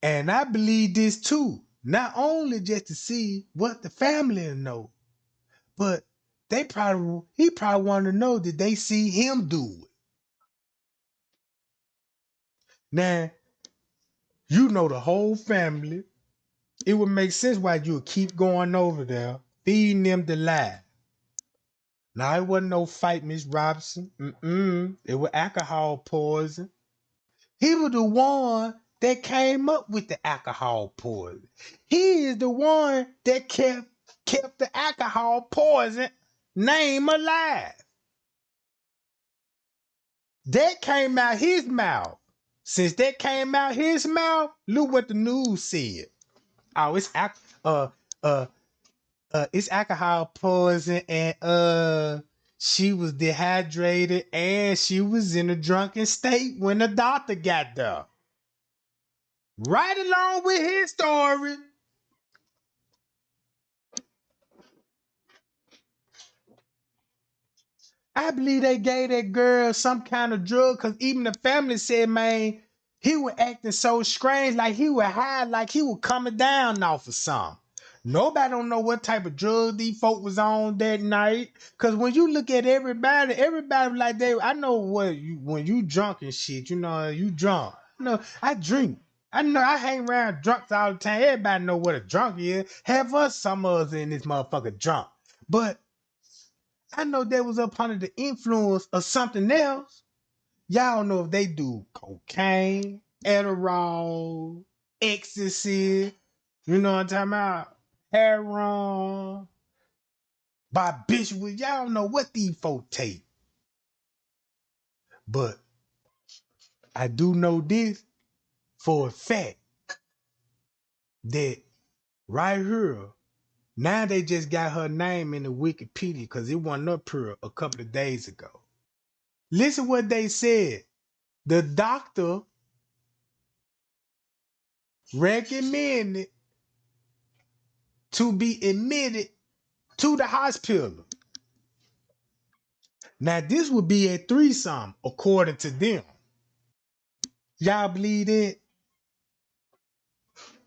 And I believe this too. Not only just to see what the family know, but he probably wanted to know, did they see him do it? Now, you know the whole family. It would make sense why you would keep going over there, feeding them the lie. Now, it wasn't no fight, Miss Robinson. It was alcohol poison. He was the one that came up with the alcohol poison. He is the one that kept the alcohol poison name alive. That came out his mouth. Since that came out his mouth, look what the news said. Oh, uh it's alcohol poison, and she was dehydrated and she was in a drunken state when the doctor got there. Right along with his story. I believe they gave that girl some kind of drug, because even the family said, man, he was acting so strange, like he was high, like he was coming down off of something. Nobody don't know what type of drug these folk was on that night. Cause when you look at everybody like they, I know what you, when you drunk and shit, you know, you drunk. No, I drink. I know I hang around drunks all the time. Everybody know what a drunk is. Have us some of us in this motherfucker drunk. But I know they was up under the influence of something else. Y'all don't know if they do cocaine, Adderall, ecstasy, you know what I'm talking about? Heroin, barbiturates. Y'all don't know what these folk take. But I do know this for a fact, that right here, now they just got her name in the Wikipedia because it wasn't up here a couple of days ago. Listen what they said. The doctor recommended to be admitted to the hospital. Now, this would be a threesome, according to them. Y'all believe it?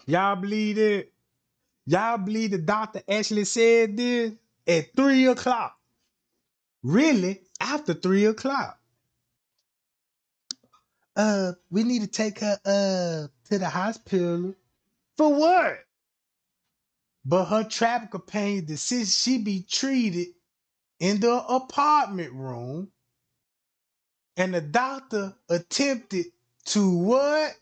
Y'all believe it? Y'all believe the doctor actually said this at 3 o'clock? Really? After 3 o'clock? We need to take her to the hospital. For what? But her traffic opinion that since she be treated in the apartment room, and the doctor attempted to what?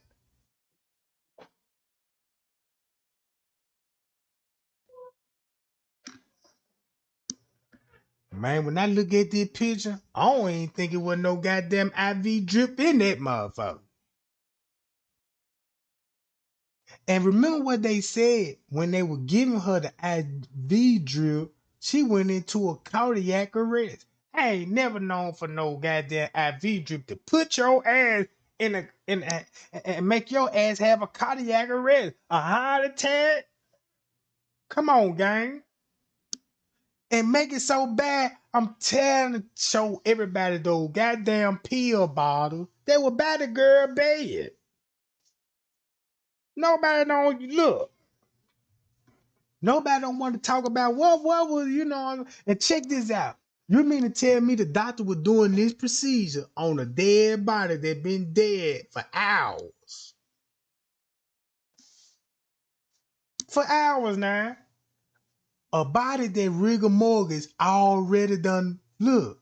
Man, when I look at this picture, I don't even think it was no goddamn IV drip in that motherfucker. And remember what they said when they were giving her the IV drip, she went into a cardiac arrest. I ain't never known for no goddamn IV drip to put your ass in a and make your ass have a cardiac arrest, a heart attack. Come on, gang. And make it so bad, I'm telling to show everybody those goddamn pill bottles. They were by the girl bed. Nobody don't look. Nobody don't want to talk about what was, you know. And check this out. You mean to tell me the doctor was doing this procedure on a dead body that been dead for hours? for hours now. A body that rigor mortis already done. Look,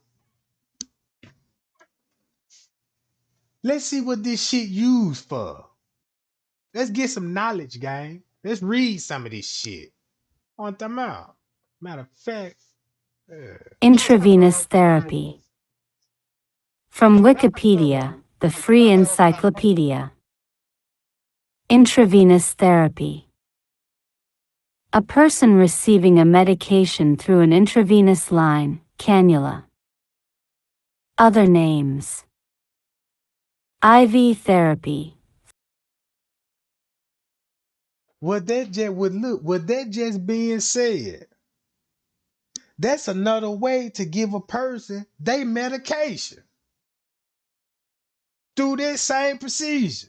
let's see what this shit used for. Let's get some knowledge, gang. Let's read some of this shit. On them out. Matter of fact, Intravenous therapy. From Wikipedia, the free encyclopedia. Intravenous therapy. A person receiving a medication through an intravenous line, cannula. Other names. IV therapy. what that just being said, that's another way to give a person their medication through this same procedure.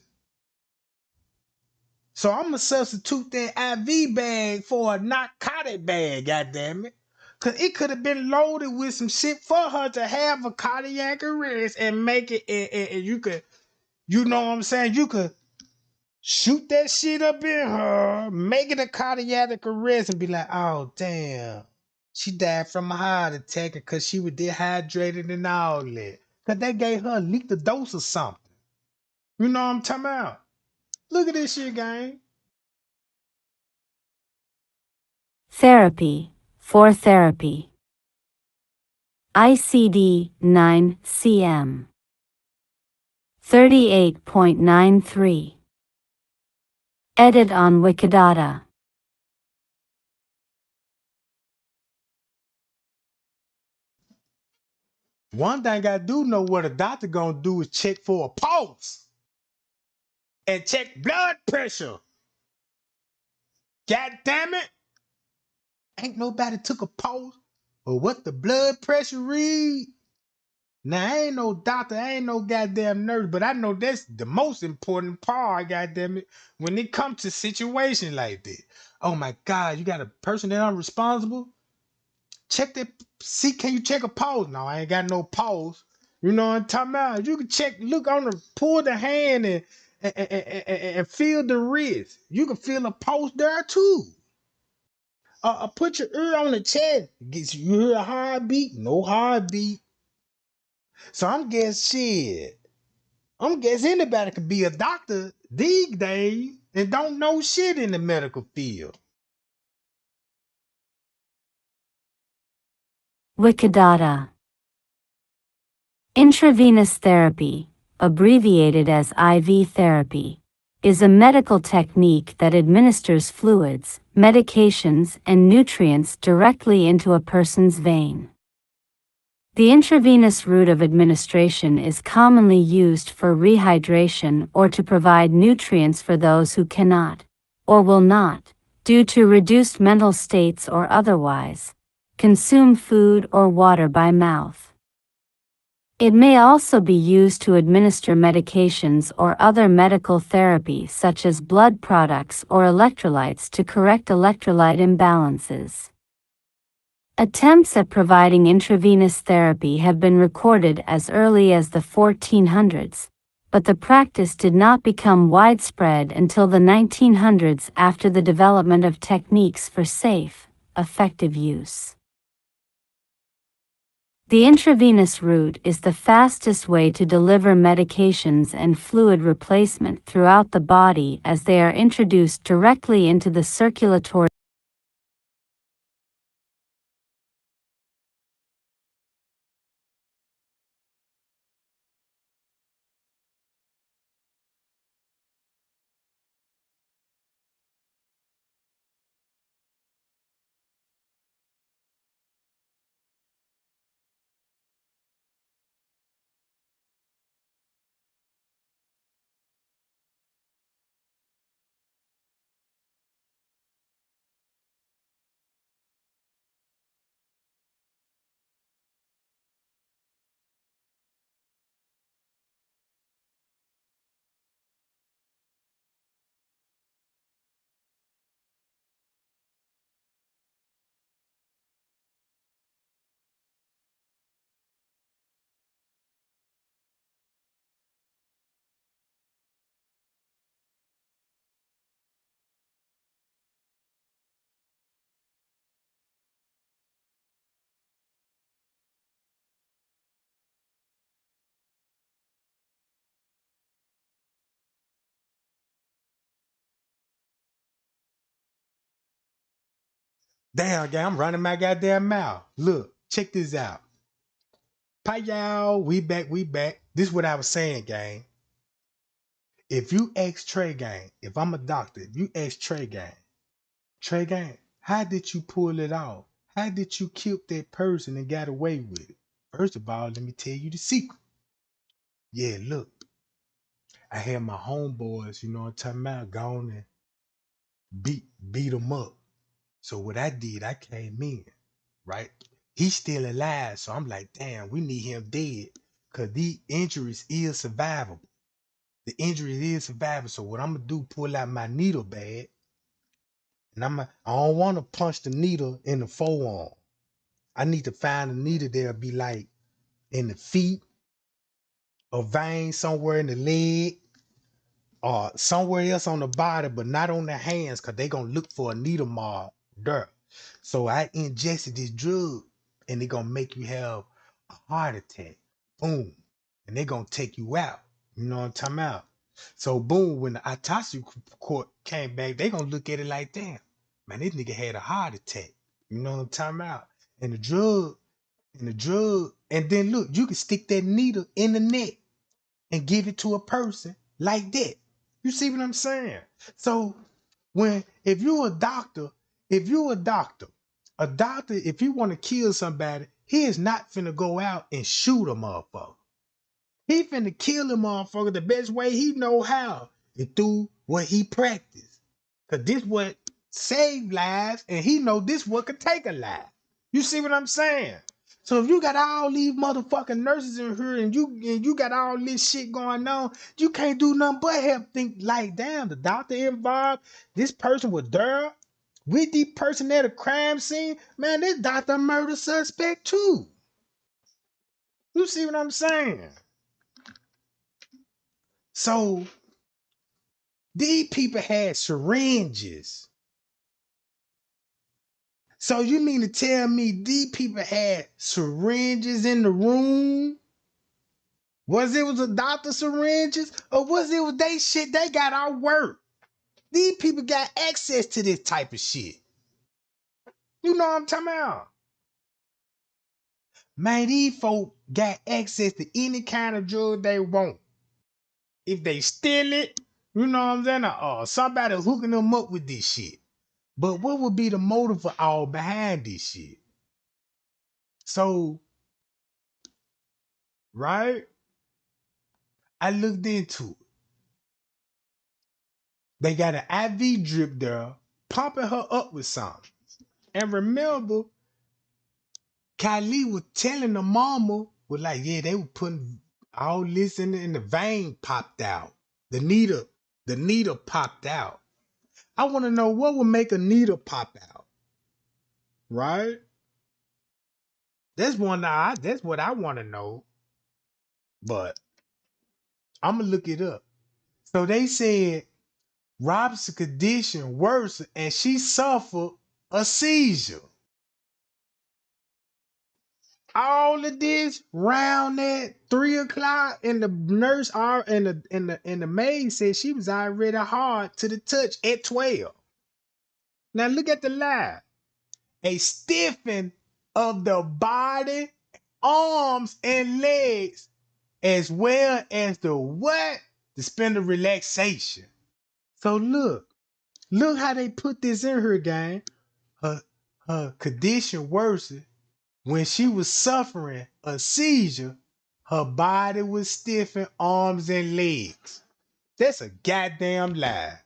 So I'm gonna substitute that IV bag for a narcotic bag, goddammit. Cause it could have been loaded with some shit for her to have a cardiac arrest and make it and you could, you know what I'm saying? You could shoot that shit up in her, make it a cardiac arrest, and be like, oh damn, she died from a heart attack because she was dehydrated and all that. Cause they gave her a lethal dose or something. You know what I'm talking about? Look at this shit, gang. Therapy. For therapy. ICD 9 cm 38.93. Edit on Wikidata. One thing I do know what a doctor gonna do is check for a pulse and check blood pressure. God damn it. Ain't nobody took a pulse or what the blood pressure read. Now, I ain't no doctor, I ain't no goddamn nurse, but I know that's the most important part, goddamn it, when it comes to situations like this. Oh my God, you got a person that unresponsible? Check that, see, can you check a pulse? No, I ain't got no pulse. You know what I'm talking about? You can check, look on the, pull the hand and feel the wrist. You can feel a pulse there too. Put your ear on the chest. You hear a heartbeat? No heartbeat. So I'm guessing shit. I'm guessing anybody could be a doctor these days and don't know shit in the medical field. Wikidata. Intravenous therapy, abbreviated as IV therapy, is a medical technique that administers fluids, medications, and nutrients directly into a person's vein. The intravenous route of administration is commonly used for rehydration or to provide nutrients for those who cannot, or will not, due to reduced mental states or otherwise, consume food or water by mouth. It may also be used to administer medications or other medical therapy such as blood products or electrolytes to correct electrolyte imbalances. Attempts at providing intravenous therapy have been recorded as early as the 1400s, but the practice did not become widespread until the 1900s after the development of techniques for safe, effective use. The intravenous route is the fastest way to deliver medications and fluid replacement throughout the body as they are introduced directly into the circulatory Damn, gang, I'm running my goddamn mouth. Look, check this out. Hi, y'all. We back, we back. This is what I was saying, gang. If you ask Trey Gang, if I'm a doctor, if you ask Trey Gang, how did you pull it off? How did you kill that person and got away with it? First of all, let me tell you the secret. Yeah, look, I had my homeboys, you know what I'm talking about, gone and beat them up. So what I did, I came in, right? He's still alive, so I'm like, damn, we need him dead, cause the injuries is survivable. The injury is survivable. So what I'm gonna do, pull out my needle bag, and I don't want to punch the needle in the forearm. I need to find a needle that'll be like in the feet, a vein somewhere in the leg, or somewhere else on the body, but not on the hands, because they going to look for a needle mark there. So I ingested this drug, and they going to make you have a heart attack. Boom. And they going to take you out. You know what I'm talking about? So boom, when the autopsy court came back, they going to look at it like, damn, man, this nigga had a heart attack. You know what I'm talking about? And the drug, and then look, you can stick that needle in the neck and give it to a person like that. You see what I'm saying? So if you're a doctor, if you want to kill somebody, he is not finna go out and shoot a motherfucker. He finna kill a motherfucker the best way he know how, and through what he practiced. Cause this what save lives, and he know this what could take a life. You see what I'm saying? So if you got all these motherfucking nurses in here, and you got all this shit going on, you can't do nothing but help think like, damn, the doctor involved, this person was there with the person at a crime scene. Man, this doctor murder suspect too. You see what I'm saying? So these people had syringes. So you mean to tell me these people had syringes in the room? Was a doctor syringes, or was they shit they got our work? These people got access to this type of shit. You know what I'm talking about? Man, these folk got access to any kind of drug they want. If they steal it, you know what I'm saying? Or somebody hooking them up with this shit. But what would be the motive for all behind this shit? So, right? I looked into it. They got an IV drip there, pumping her up with something. And remember, Kylie was telling the mama, was like, yeah, they were putting all this in the vein popped out. The needle popped out. I want to know what would make a needle pop out, right? That's what I want to know. But I'm gonna look it up. So they said Rob's condition worsened and she suffered a seizure. All of this round at 3 o'clock, and the nurse and the maid said she was already hard to the touch at 12. Now look at the lie. A stiffening of the body, arms, and legs, as well as the what? The spinal relaxation. So look how they put this in her, gang. Her condition worsened when she was suffering a seizure. Her body was stiff in arms and legs. That's a goddamn lie.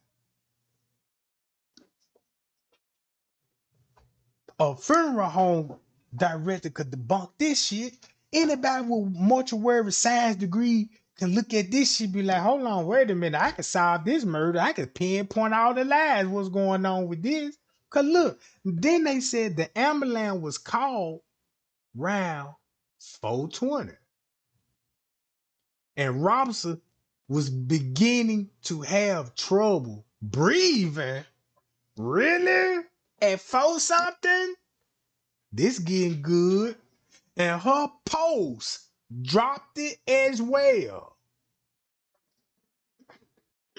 A funeral home director could debunk this shit. Anybody with mortuary science degree can look at this shit and be like, hold on, wait a minute. I can solve this murder. I can pinpoint all the lies, what's going on with this. Cause look, then they said the ambulance was called round 420. And Robinson was beginning to have trouble breathing. Really? At 4 something? This getting good. And her pulse dropped it as well.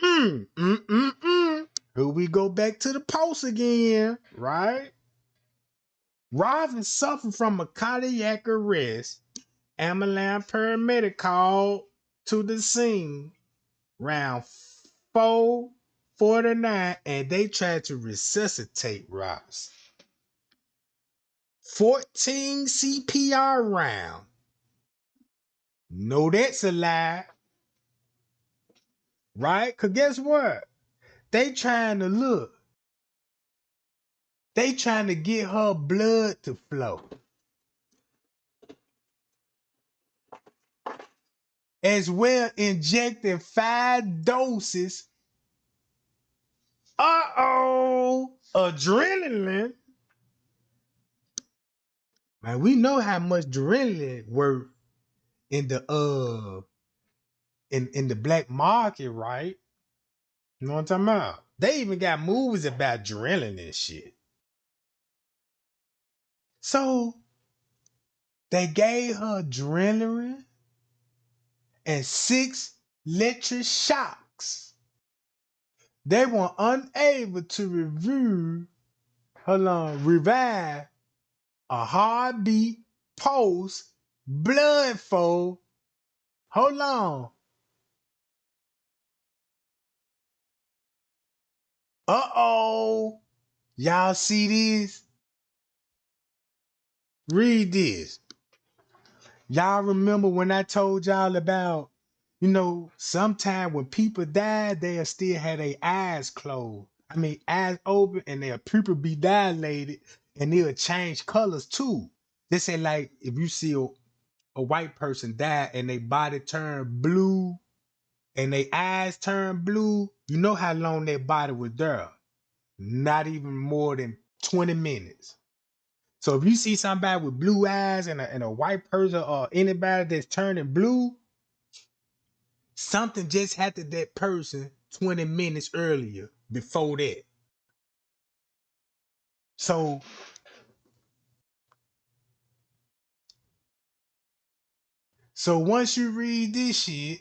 Here we go back to the pulse again, right? Robin suffered from a cardiac arrest. Ambulance paramedic called to the scene around 4:49, and they tried to resuscitate Robinson. 14 CPR round. No, that's a lie. Right? Because guess what? They trying to look. They trying to get her blood to flow. As well injecting 5 doses. Adrenaline. Man, we know how much adrenaline worth in the in the black market, right? You know what I'm talking about? They even got movies about adrenaline and shit. So they gave her adrenaline and 6 electric shocks. They were unable to revive a heartbeat, pulse, blood flow. Hold on. Uh-oh. Y'all see this? Read this. Y'all remember when I told y'all about, sometime when people die, they'll still have their eyes closed. I mean, eyes open and their pupil be dilated and they'll change colors too. They say like if you see a white person die and their body turn blue and their eyes turn blue, you know how long their body was there. Not even more than 20 minutes. So if you see somebody with blue eyes and a white person or anybody that's turning blue, something just happened to that person 20 minutes earlier before that. So once you read this shit,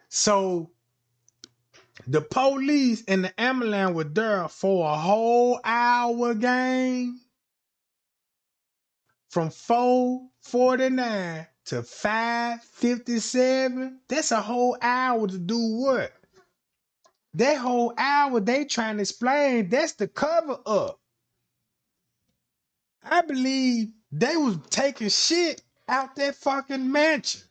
so the police and the ambulance were there for a whole hour, gang. From 4:49 to 5:57. That's a whole hour to do what? That whole hour they trying to explain, that's the cover up. I believe they was taking shit out that fucking mansion.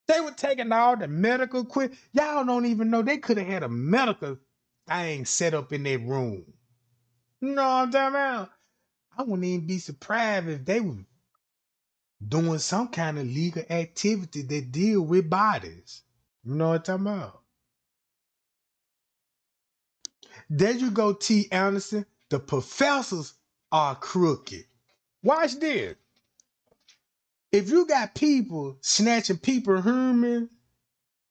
They were taking all the medical equipment. Y'all don't even know they could have had a medical thing set up in their room. You know what I'm talking about? I wouldn't even be surprised if they were doing some kind of legal activity that deal with bodies. You know what I'm talking about? There you go, T. Anderson. The professors are crooked. Watch this. If you got people snatching people human,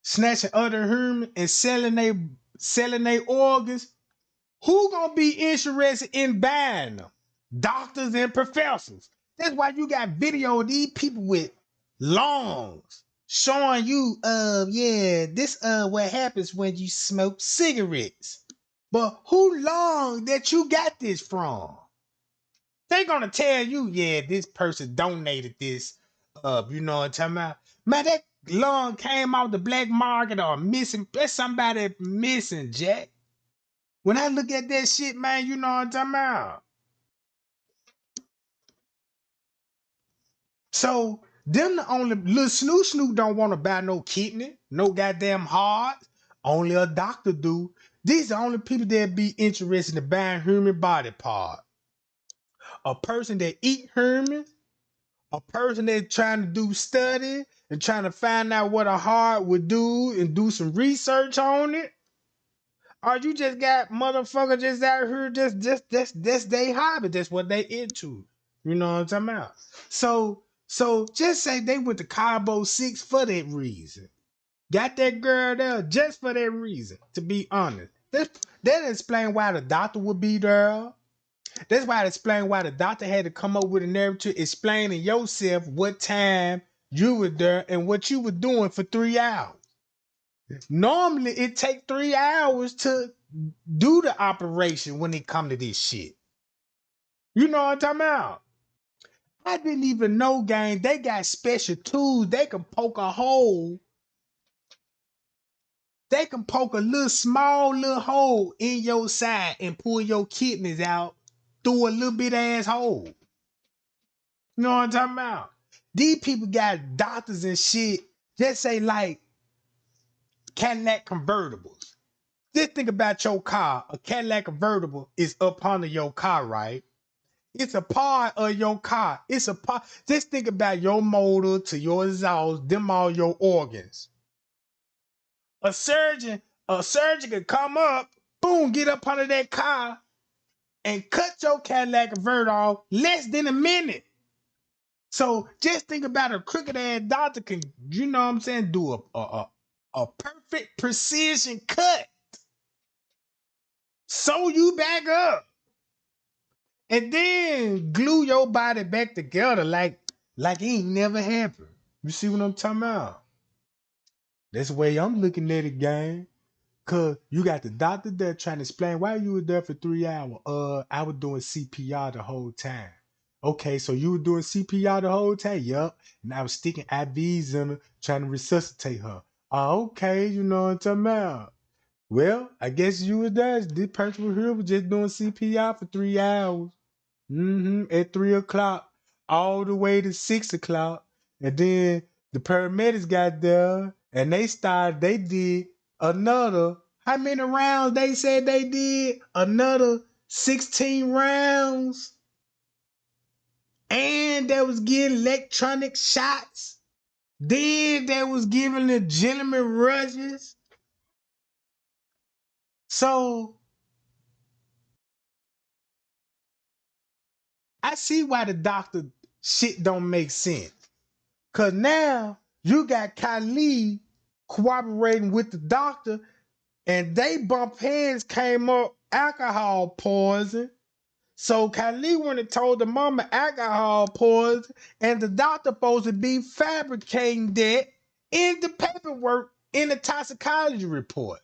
snatching other human and selling their organs, who gonna be interested in buying them? Doctors and professors. That's why you got video of these people with lungs showing you, this what happens when you smoke cigarettes. But who lung that you got this from? They gonna tell you, this person donated this you know what I'm talking about? Man, that lung came off the black market or missing. That's somebody missing, Jack. When I look at that shit, man, you know what I'm talking about? So them the only little Snoop don't want to buy no kidney, no goddamn heart. Only a doctor do. These are the only people that be interested in buying human body part. A person that eat humans, a person that's trying to do study and trying to find out what a heart would do and do some research on it. Or you just got motherfucker just out here that's they hobby. That's what they into. You know what I'm talking about? So just say they went to Cabo 6 for that reason. Got that girl there just for that reason, to be honest. That explain why the doctor would be there. That's why it explain why the doctor had to come up with a narrative explaining yourself what time you were there and what you were doing for 3 hours. Normally, it take 3 hours to do the operation when it come to this shit. You know what I'm talking about? I didn't even know, gang. They got special tools. They can poke a hole. They can poke a small little hole in your side and pull your kidneys out through a little bit ass hole. You know what I'm talking about? These people got doctors and shit. Just say like Cadillac convertibles. Just think about your car. A Cadillac convertible is up under your car, right? It's a part of your car. It's a part. Just think about your motor to your exhaust, them all your organs. A surgeon could come up, boom, get up under that car and cut your Cadillac converter off less than a minute. So just think about a crooked ass doctor can, you know what I'm saying, do a perfect precision cut. Sew you back up. And then glue your body back together like it ain't never happened. You see what I'm talking about? That's the way I'm looking at it, gang. Cause you got the doctor there trying to explain why you were there for 3 hours. I was doing CPR the whole time. Okay, so you were doing CPR the whole time? Yup. And I was sticking IVs in her, trying to resuscitate her. Oh, okay, you know what I'm talking about. Well, I guess you were there. This person here was just doing CPR for 3 hours. At 3 o'clock, all the way to 6 o'clock. And then the paramedics got there and they did another, how many rounds they said they did? Another 16 rounds. And they was getting electronic shots. Then they was giving legitimate rushes. So I see why the doctor shit don't make sense. Cause now you got Kylie cooperating with the doctor and they bump heads, came up alcohol poison. So Kylie went and told the mama alcohol poison and the doctor supposed to be fabricating that in the paperwork in the toxicology report.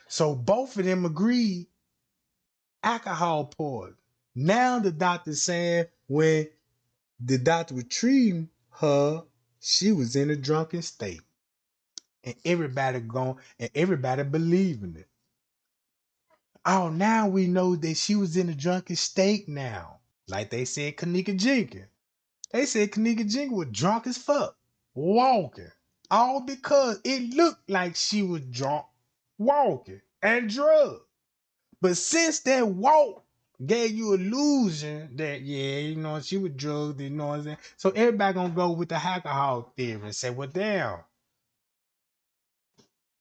So both of them agreed alcohol poison. Now the doctor's saying when the doctor was treating her, she was in a drunken state. And everybody believing it. Oh, now we know that she was in a drunken state now. Like they said KENNEKA Jenkins. They said KENNEKA Jenkins was drunk as fuck. Walking. All because it looked like she was drunk walking and drugged. But since that walk gave you illusion that, yeah, you know, she was drugged, you know what I'm saying? So everybody gonna go with the alcohol theory and say, well, damn.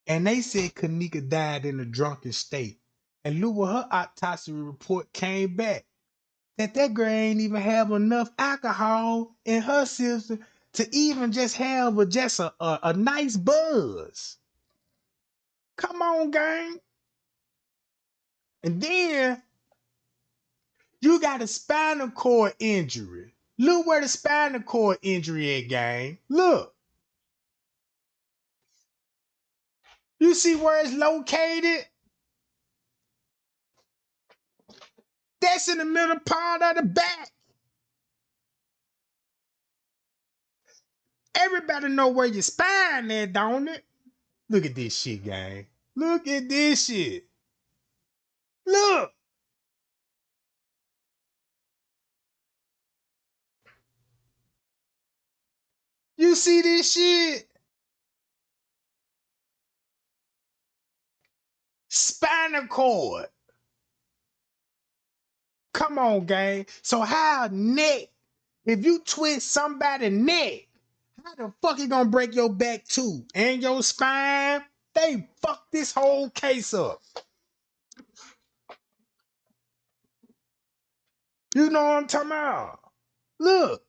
And they said KENNEKA died in a drunken state. And look what her autopsy report came back. That girl ain't even have enough alcohol in her system to even just have a nice buzz. Come on, gang. And then you got a spinal cord injury. Look where the spinal cord injury at, gang. Look. You see where it's located? That's in the middle part of the back. Everybody know where your spine is, don't it? Look at this shit, gang. Look at this shit. Look. You see this shit? Spinal cord. Come on, gang. So how neck? If you twist somebody's neck, how the fuck you gonna break your back too? And your spine? They fucked this whole case up. You know what I'm talking about? Look.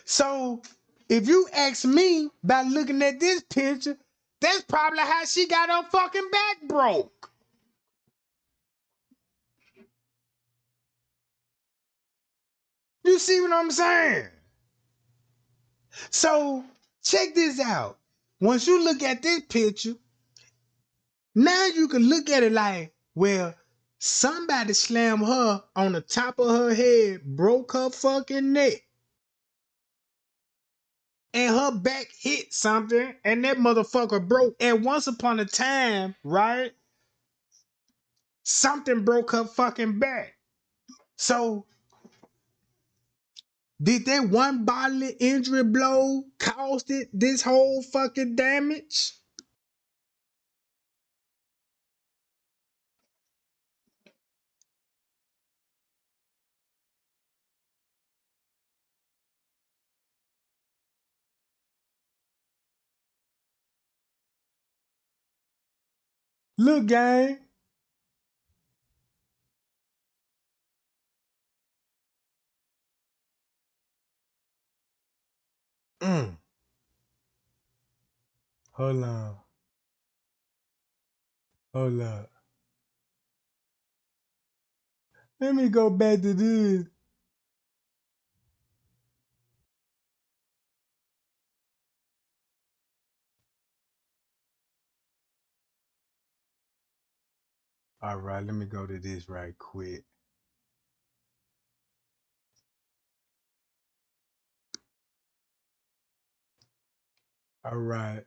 So if you ask me by looking at this picture, that's probably how she got her fucking back broke. You see what I'm saying? So check this out. Once you look at this picture, now you can look at it like, well, somebody slammed her on the top of her head, broke her fucking neck, and her back hit something, and that motherfucker broke. And once upon a time, right, something broke her fucking back. So did that one bodily injury blow caused it this whole fucking damage? Look, gang. Mm. Hold on. Hold up. Let me go back to this. All right, let me go to this right quick. All right.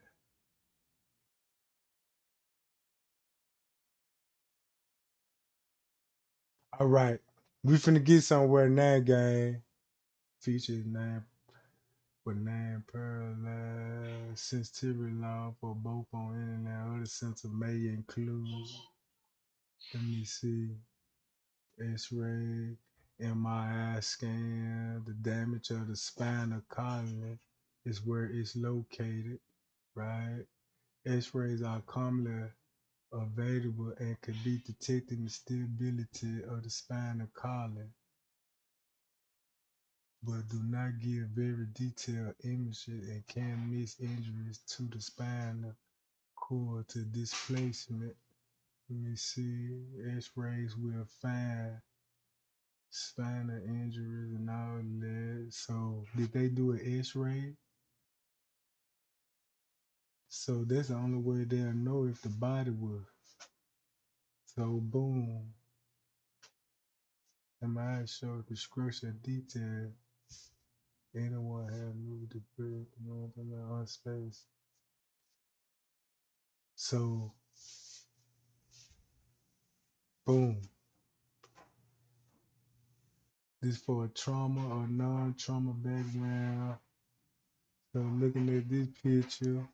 All right. We finna get somewhere now, gang. Features name with name parallel sensitivity law for both on internet. Other sensor may include, let me see, X-ray, MRI scan. The damage of the spinal column is where it's located, right? X-rays are commonly available and can be detecting the stability of the spinal column, but do not give very detailed images and can miss injuries to the spinal cord to displacement. Let me see. X-rays will find spinal injuries and all that. So did they do an X-ray? So that's the only way they'll know if the body was. So boom. MRI shows the structure detail. Anyone have moved the brick on space. So boom. This for a trauma or non-trauma background. So looking at this picture.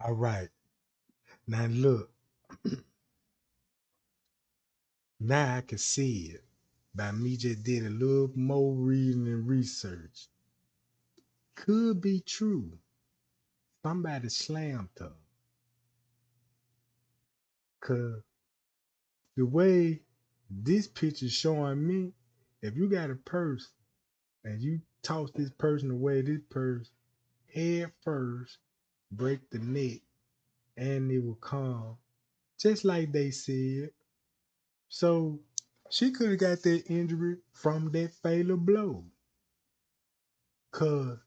All right. Now look. Now I can see it. By me just did a little more reading and research. Could be true. Somebody slammed her. Cause the way this picture showing me, if you got a purse and you toss this person away, this purse head first, break the neck, and it will come, just like they said. So she could have got that injury from that fatal blow. Cause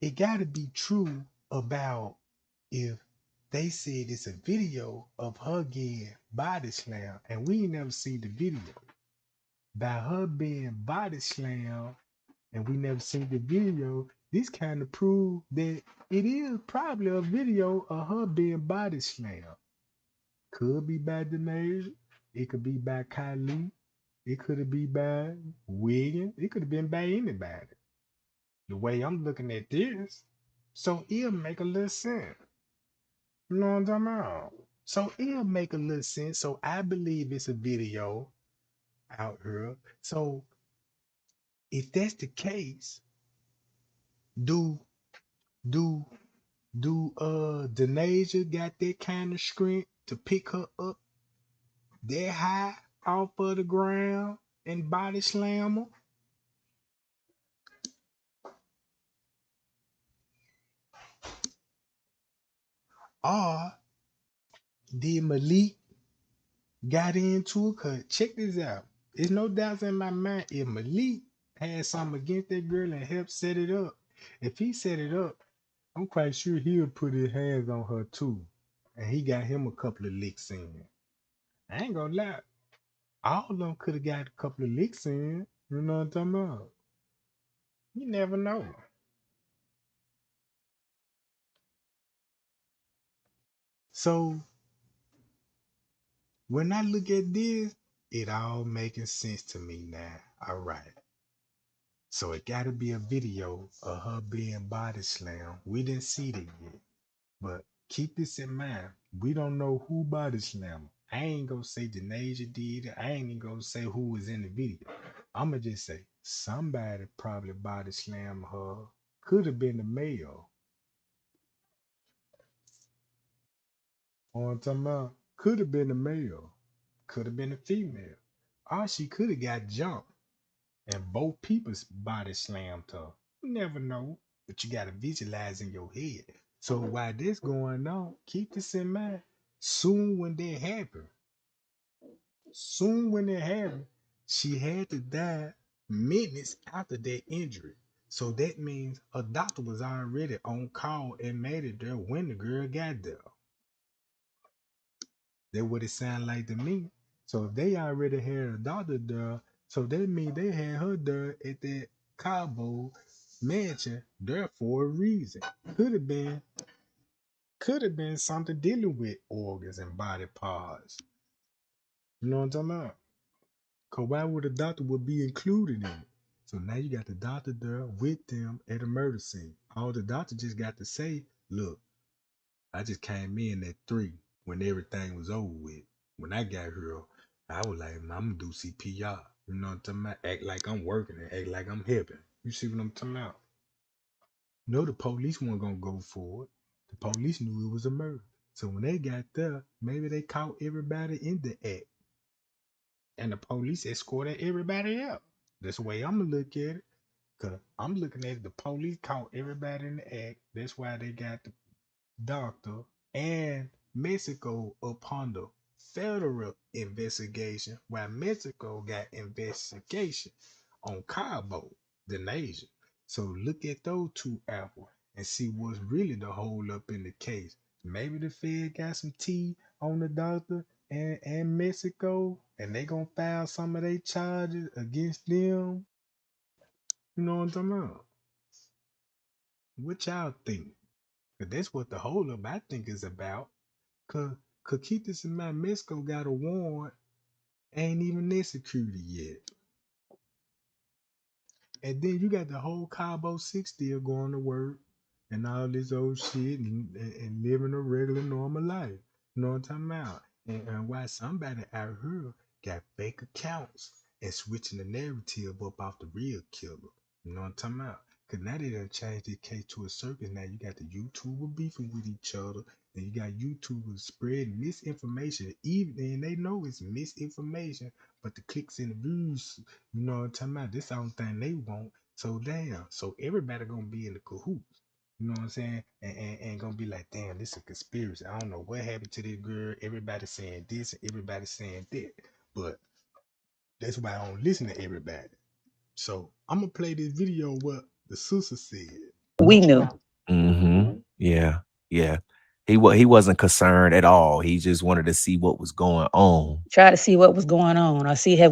it gotta be true about if they said it's a video of her getting body slammed, and we ain't never seen the video. By her being body slammed and we never seen the video, this kind of prove that it is probably a video of her being body slammed. Could be by Denasia, it could be by Kylie, it could be by William, it could have been by anybody. The way I'm looking at this, so it'll make a little sense. You know what I'm talking about? So it'll make a little sense. So I believe it's a video out here. So if that's the case, do do Denasia got that kind of strength to pick her up that high off of the ground and body slam her? Or did Malik got into it? Cause check this out. There's no doubts in my mind if Malik had something against that girl and helped set it up. If he set it up, I'm quite sure he'll put his hands on her too. And he got him a couple of licks in. I ain't gonna lie. All of them could have got a couple of licks in. You know what I'm talking about? You never know. So when I look at this, it all making sense to me now. All right. So it gotta be a video of her being body slammed. We didn't see that yet. But keep this in mind. We don't know who body slammed. I ain't gonna say Denasia did it. I ain't even gonna say who was in the video. I'ma just say somebody probably body slammed her. Could have been the male. On talking about could have been the male. Could have been a female. Or she could have got jumped and both people's body slammed her. You never know. But you gotta visualize in your head. So while this going on, keep this in mind. Soon when it happened, she had to die minutes after that injury. So that means a doctor was already on call and made it there when the girl got there. That what it sound like to me. So if they already had a doctor there, so that means they had her there at that Cabo mansion there for a reason. Could have been something dealing with organs and body parts. You know what I'm talking about? Cause why would the doctor would be included in it? So now you got the doctor there with them at a murder scene. All the doctor just got to say, look, I just came in at 3 when everything was over with. When I got here, I was like, I'm gonna do CPR. You know what I'm talking about? Act like I'm working and act like I'm helping. You see what I'm talking about? No, the police weren't gonna go for it. The police knew it was a murder. So when they got there, maybe they caught everybody in the act. And the police escorted everybody out. That's the way I'm gonna look at it. Cause I'm looking at the police caught everybody in the act. That's why they got the doctor and Mexico upon the federal investigation, while Mexico got investigation on Cabo, the nation. So look at those two apples and see what's really the hold up in the case. Maybe the Fed got some tea on the doctor and Mexico, and they gonna file some of their charges against them. You know what I'm talking about? What y'all think? 'Cause that's what the hold up I think is about. Cause, cause keep this in mind, Mexico got a warrant, ain't even executed yet. And then you got the whole Cabo Six still going to work and all this old shit and living a regular normal life. You know what I'm talking about? And why somebody out here got fake accounts and switching the narrative up off the real killer. You know what I'm talking about? Cause now they done changed the case to a circus. Now you got the YouTuber beefing with each other. Then you got YouTubers spreading misinformation. Even and they know it's misinformation, but the clicks and the views, you know what I'm talking about? This the only thing they want. So damn. So everybody gonna be in the cahoots. You know what I'm saying? And gonna be like, damn, this is a conspiracy. I don't know what happened to this girl. Everybody saying this and everybody saying that. But that's why I don't listen to everybody. So I'm gonna play this video what the sister said. We knew. Yeah. Yeah. He wasn't concerned at all. He just wanted to see what was going on. Try to see what was going on. I see I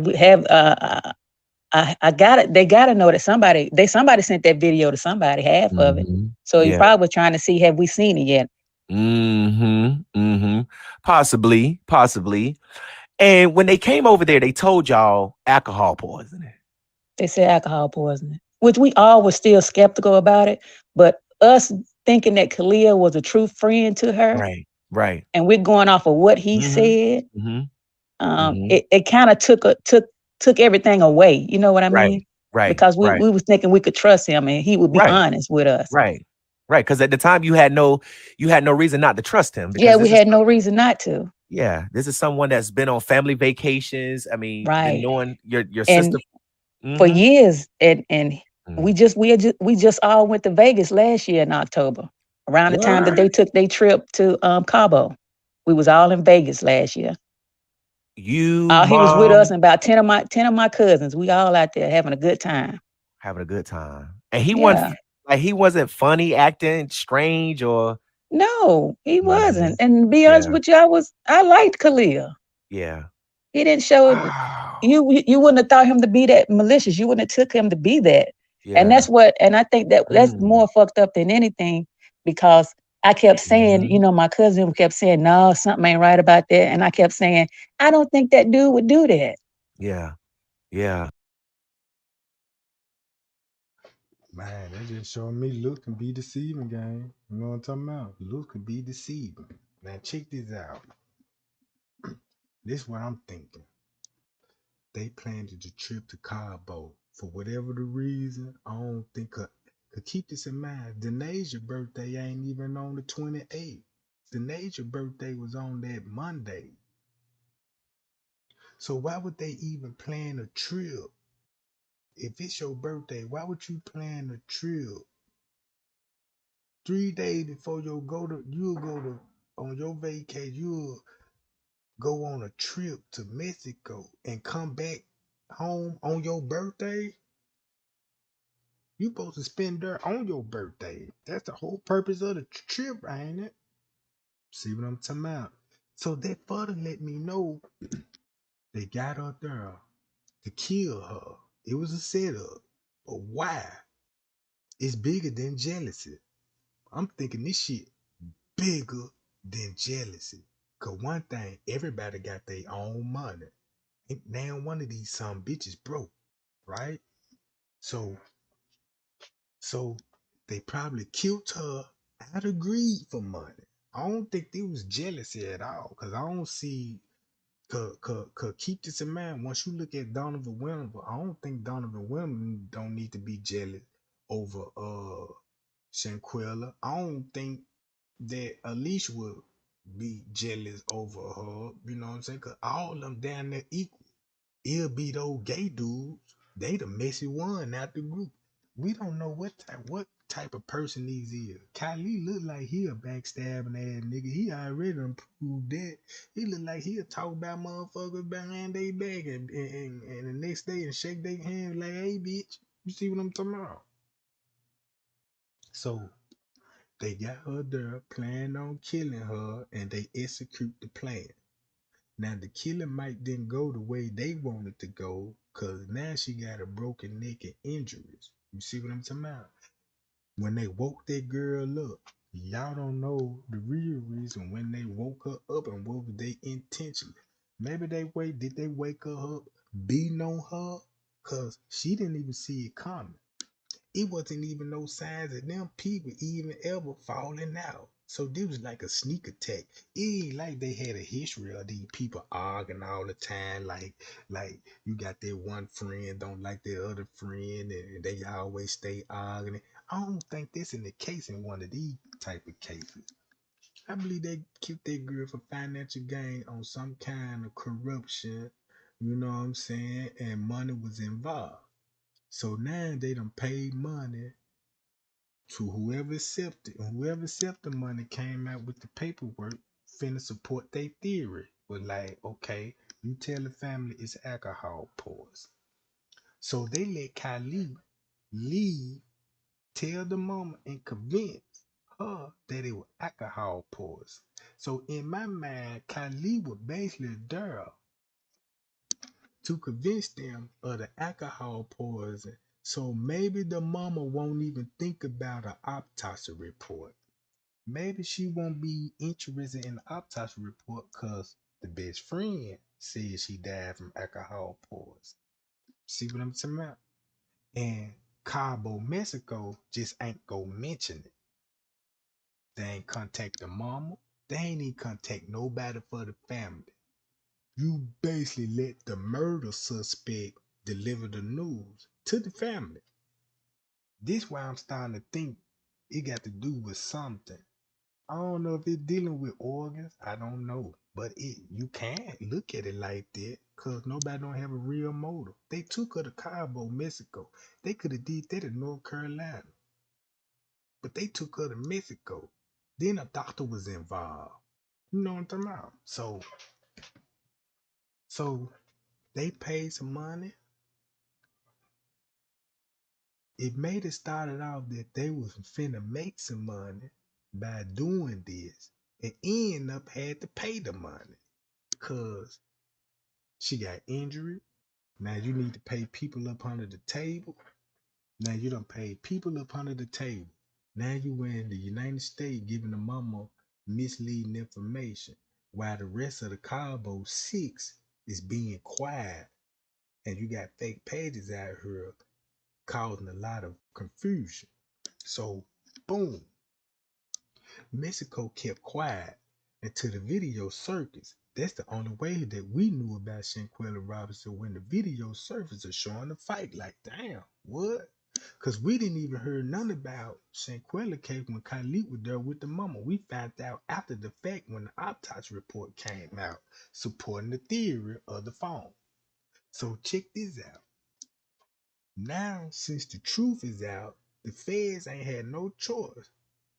got it. They got to know that somebody sent that video to somebody, half of it. So he Yeah. probably was trying to see, have we seen it yet? Possibly. And when they came over there, they told y'all alcohol poisoning. They said alcohol poisoning, which we all were still skeptical about it. But us thinking that Kalia was a true friend to her, Right. and we're going off of what he said, Mm-hmm. it kind of took everything away. You know what I mean? Because we was thinking we could trust him and he would be honest with us. Right. Because at the time you had no reason not to trust him. Yeah, we had no reason not to. Yeah, this is someone that's been on family vacations. I mean, been knowing your And sister for years, and we just all went to Vegas last year in October, around the time that they took their trip to Cabo. We was all in Vegas last year. You, he was with Mom, us and about 10 of my cousins. We all out there having a good time. And he wasn't funny, acting strange or no, he wasn't. And to be honest with you, I liked Khalil. Yeah. He didn't show it. You wouldn't have thought him to be that malicious. You wouldn't have took him to be that. And that's what, and I think that's more fucked up than anything, because I kept saying, my cousin kept saying, no, something ain't right about that. And I kept saying, I don't think that dude would do that. Yeah. Man, that just showing me look can be deceiving, gang. You know what I'm talking about? Look can be deceiving. Now check this out. This is what I'm thinking. They planned the trip to Cabo for whatever the reason. I don't think could keep this in mind. Denasia birthday ain't even on the 28th. Denasia birthday was on that Monday. So why would they even plan a trip? If it's your birthday, why would you plan a trip 3 days before you'll go to on your vacation, you'll go on a trip to Mexico and come back home on your birthday? You supposed to spend there on your birthday. That's the whole purpose of the trip, ain't it? See what I'm talking about? So that further let me know they got her there to kill her. It was a setup. But why? It's bigger than jealousy. I'm thinking this shit bigger than jealousy. Cause one thing, everybody got their own money. Ain't now one of these some bitches broke, right? So they probably killed her out of greed for money. I don't think they was jealousy at all. Cause I don't see keep this in mind. Once you look at Donovan Williams, I don't think Donovan Williams don't need to be jealous over Shanquilla. I don't think that Alicia would be jealous over her. You know what I'm saying? Cause all of them down there equal. It'll be those gay dudes. They the messy one out the group. We don't know what type of person these is. Kylie look like he a backstabbing ass nigga. He already done proved that. He look like he'll talk about motherfuckers behind their back and the next day and shake their hand like, hey bitch. You see what I'm talking about? So they got her there, planning on killing her, and they execute the plan. Now the killing might didn't go the way they wanted to go, cause now she got a broken neck and injuries. You see what I'm talking about? When they woke that girl up, y'all don't know the real reason when they woke her up and what was their intention. Maybe did they wake her up beating on her? Cause she didn't even see it coming. It wasn't even no signs of them people even ever falling out. So this was like a sneak attack. It ain't like they had a history of these people arguing all the time. Like you got that one friend don't like their other friend, and they always stay arguing. I don't think this in the case in one of these type of cases. I believe they killed that girl for financial gain on some kind of corruption. You know what I'm saying? And money was involved. So now they done paid money to whoever accepted, and whoever accepted the money came out with the paperwork finna support their theory. But like, okay, you tell the family it's alcohol poison. So they let Kylie leave, tell the mama, and convince her that it was alcohol poison. So in my mind, Kylie was basically there to convince them of the alcohol poison. So maybe the mama won't even think about an autopsy report. Maybe she won't be interested in the autopsy report because the best friend says she died from alcohol poison. See what I'm talking about? And Cabo, Mexico just ain't go mention it. They ain't contact the mama. They ain't even contact nobody for the family. You basically let the murder suspect deliver the news to the family. This why I'm starting to think it got to do with something. I don't know if it's dealing with organs. I don't know. But you can't look at it like that because nobody don't have a real motive. They took her to Cabo, Mexico. They could have did that in North Carolina. But they took her to Mexico. Then a doctor was involved. You know what I'm talking about? So they paid some money. It made it started off that they was finna make some money by doing this and end up had to pay the money because she got injured. Now you need to pay people up under the table. Now you done paid people up under the table. Now you in the United States giving the mama misleading information while the rest of the Cabo 6 is being quiet and you got fake pages out here causing a lot of confusion. So boom, Mexico kept quiet until the video surfaced. That's the only way that we knew about Shanquilla Robinson when the video surfaced of showing the fight. Like, damn, what? Because we didn't even hear none about Shanquilla case when Kylie was there with the mama. We found out after the fact when the autopsy report came out supporting the theory of the phone. So check this out. Now, since the truth is out, the feds ain't had no choice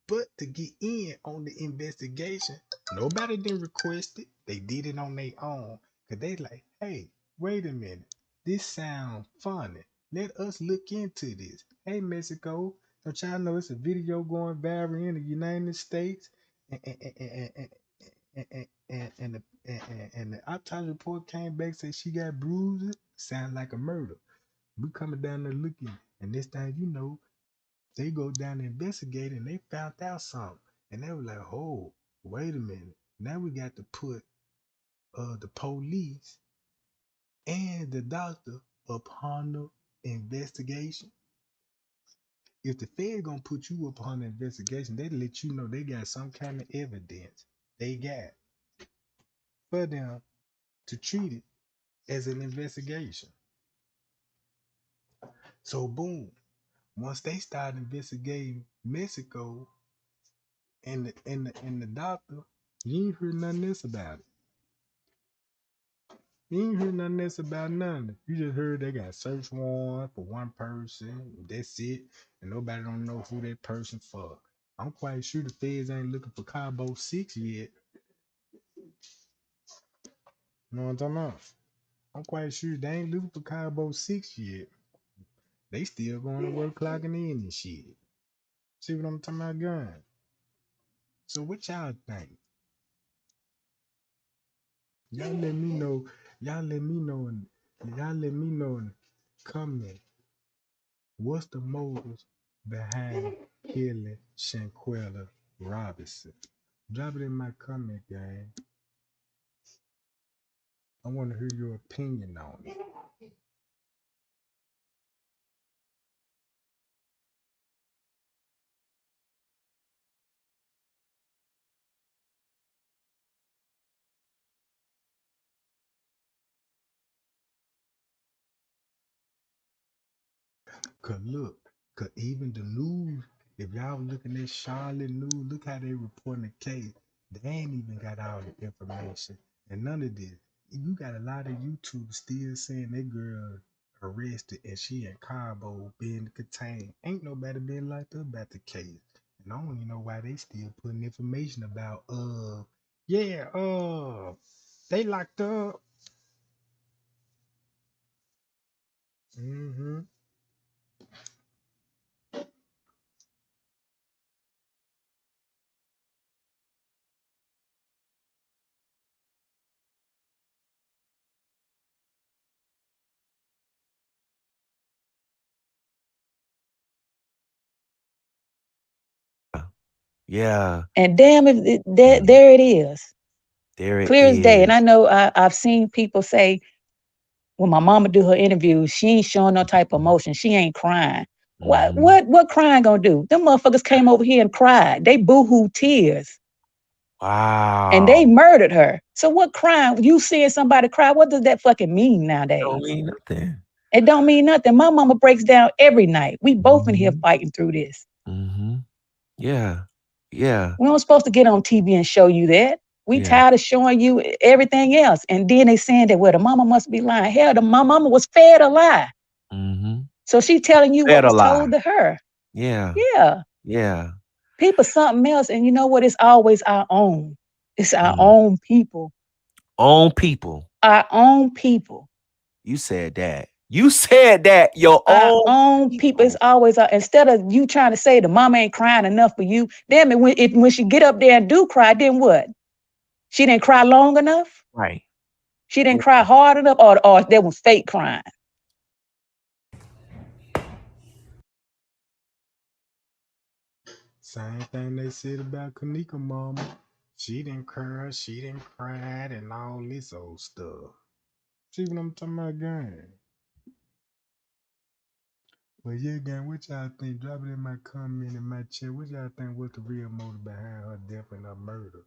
but to get in on the investigation. Nobody didn't request it. They did it on their own. Cause they like, hey, wait a minute. This sounds funny. Let us look into this. Hey, Mexico, don't y'all know it's a video going viral in the United States? And the autopsy report came back said she got bruises. Sound like a murder. We coming down there looking, and this time you know, they go down and investigate and they found out something. And they were like, oh, wait a minute. Now we got to put the police and the doctor upon the investigation. If the Fed gonna put you upon the investigation, they let you know they got some kind of evidence they got for them to treat it as an investigation. So boom, once they start investigating Mexico and the doctor, you ain't heard nothing else about it. You ain't heard nothing else about nothing. You just heard they got search warrant for one person. That's it. And nobody don't know who that person for. I'm quite sure the feds ain't looking for Cabo 6 yet. You know what I'm talking about? I'm quite sure they ain't looking for Cabo 6 yet. They still going to work clocking in and shit. See what I'm talking about, gun? So what y'all think? Y'all let me know. Y'all let me know. Y'all let me know in the comment. What's the motives behind killing Shanquilla Robinson? Drop it in my comment, gang. I want to hear your opinion on it. Cause even the news, if y'all looking at Charlotte news, look how they reporting the case. They ain't even got all the information and none of this. You got a lot of YouTube still saying that girl arrested, and she in Cabo being detained. Ain't nobody been locked up about the case. And I don't even know why they still putting information about yeah, they locked up. Mm-hmm. Yeah. And damn, if Mm. there it is, There it clear as day. And I is. know I've seen people say when my mama do her interviews, she ain't showing no type of emotion. She ain't crying. What crying gonna do? Them motherfuckers came over here and cried. They boohoo tears. And they Wow. murdered her. So what crying? You seeing somebody cry? What does that fucking mean nowadays? Don't mean nothing. It don't mean nothing. My mama breaks down every night. We both in here fighting through this. Yeah. Yeah. We don't supposed to get on TV and show you that. We Yeah. tired of showing you everything else. And then they saying that, well, the mama must be lying. Hell, my mama was fed a lie. So she telling you what Fed a was lie. told to her. Yeah. Yeah. Yeah. People something else. And you know what? It's always our own. It's our own people. Own people. Our own people. You said that. You said that. Your Our own own people. It's always instead of you trying to say the mama ain't crying enough for you. Damn it, when she get up there and do cry, then what? She didn't cry long enough? Right. She didn't cry hard enough, or that was fake crying. Same thing they said about KENNEKA mama. She didn't curse, she didn't cry, and all this old stuff. See what I'm talking about, gang? But yeah, gang, what y'all think? Drop it in my comment in my chat. What y'all think was the real motive behind her death and her murder?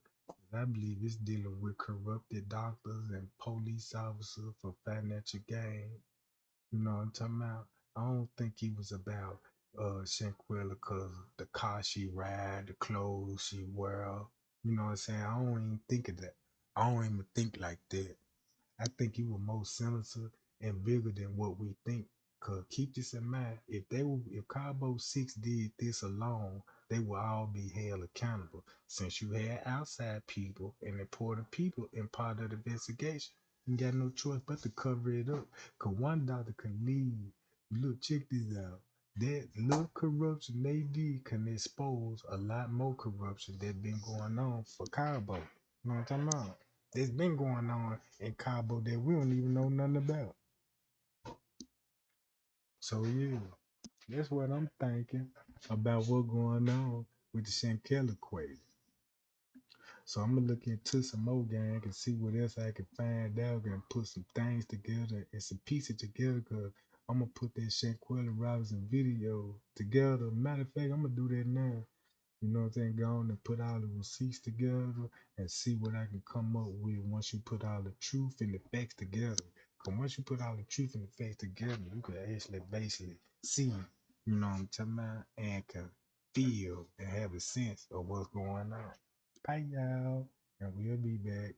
I believe it's dealing with corrupted doctors and police officers for financial gain. You know what I'm talking about? I don't think he was about Shanquilla because the car she ride, the clothes she wear. You know what I'm saying? I don't even think of that. I don't even think like that. I think he was more sinister and bigger than what we think. Cause keep this in mind, if Cabo Six did this alone, they would all be held accountable. Since you had outside people and important people in part of the investigation, you got no choice but to cover it up. Cause one doctor can leave. Look, check this out. That little corruption they did can expose a lot more corruption that been going on for Cabo. You know what I'm talking about? That's been going on in Cabo that we don't even know nothing about. So yeah, that's what I'm thinking about what's going on with the SHANQUILLA equation. So I'm gonna look into some more gang and see what else I can find out and put some things together and some pieces together. Cause I'm gonna put that SHANQUILLA Robinson video together. Matter of fact, I'm gonna do that now. You know what I'm saying? Go on and put all the receipts together and see what I can come up with once you put all the truth and the facts together. Because once you put all the truth and the facts together, you can actually basically see, you know what I'm talking about, and can feel and have a sense of what's going on. Bye, y'all. And we'll be back.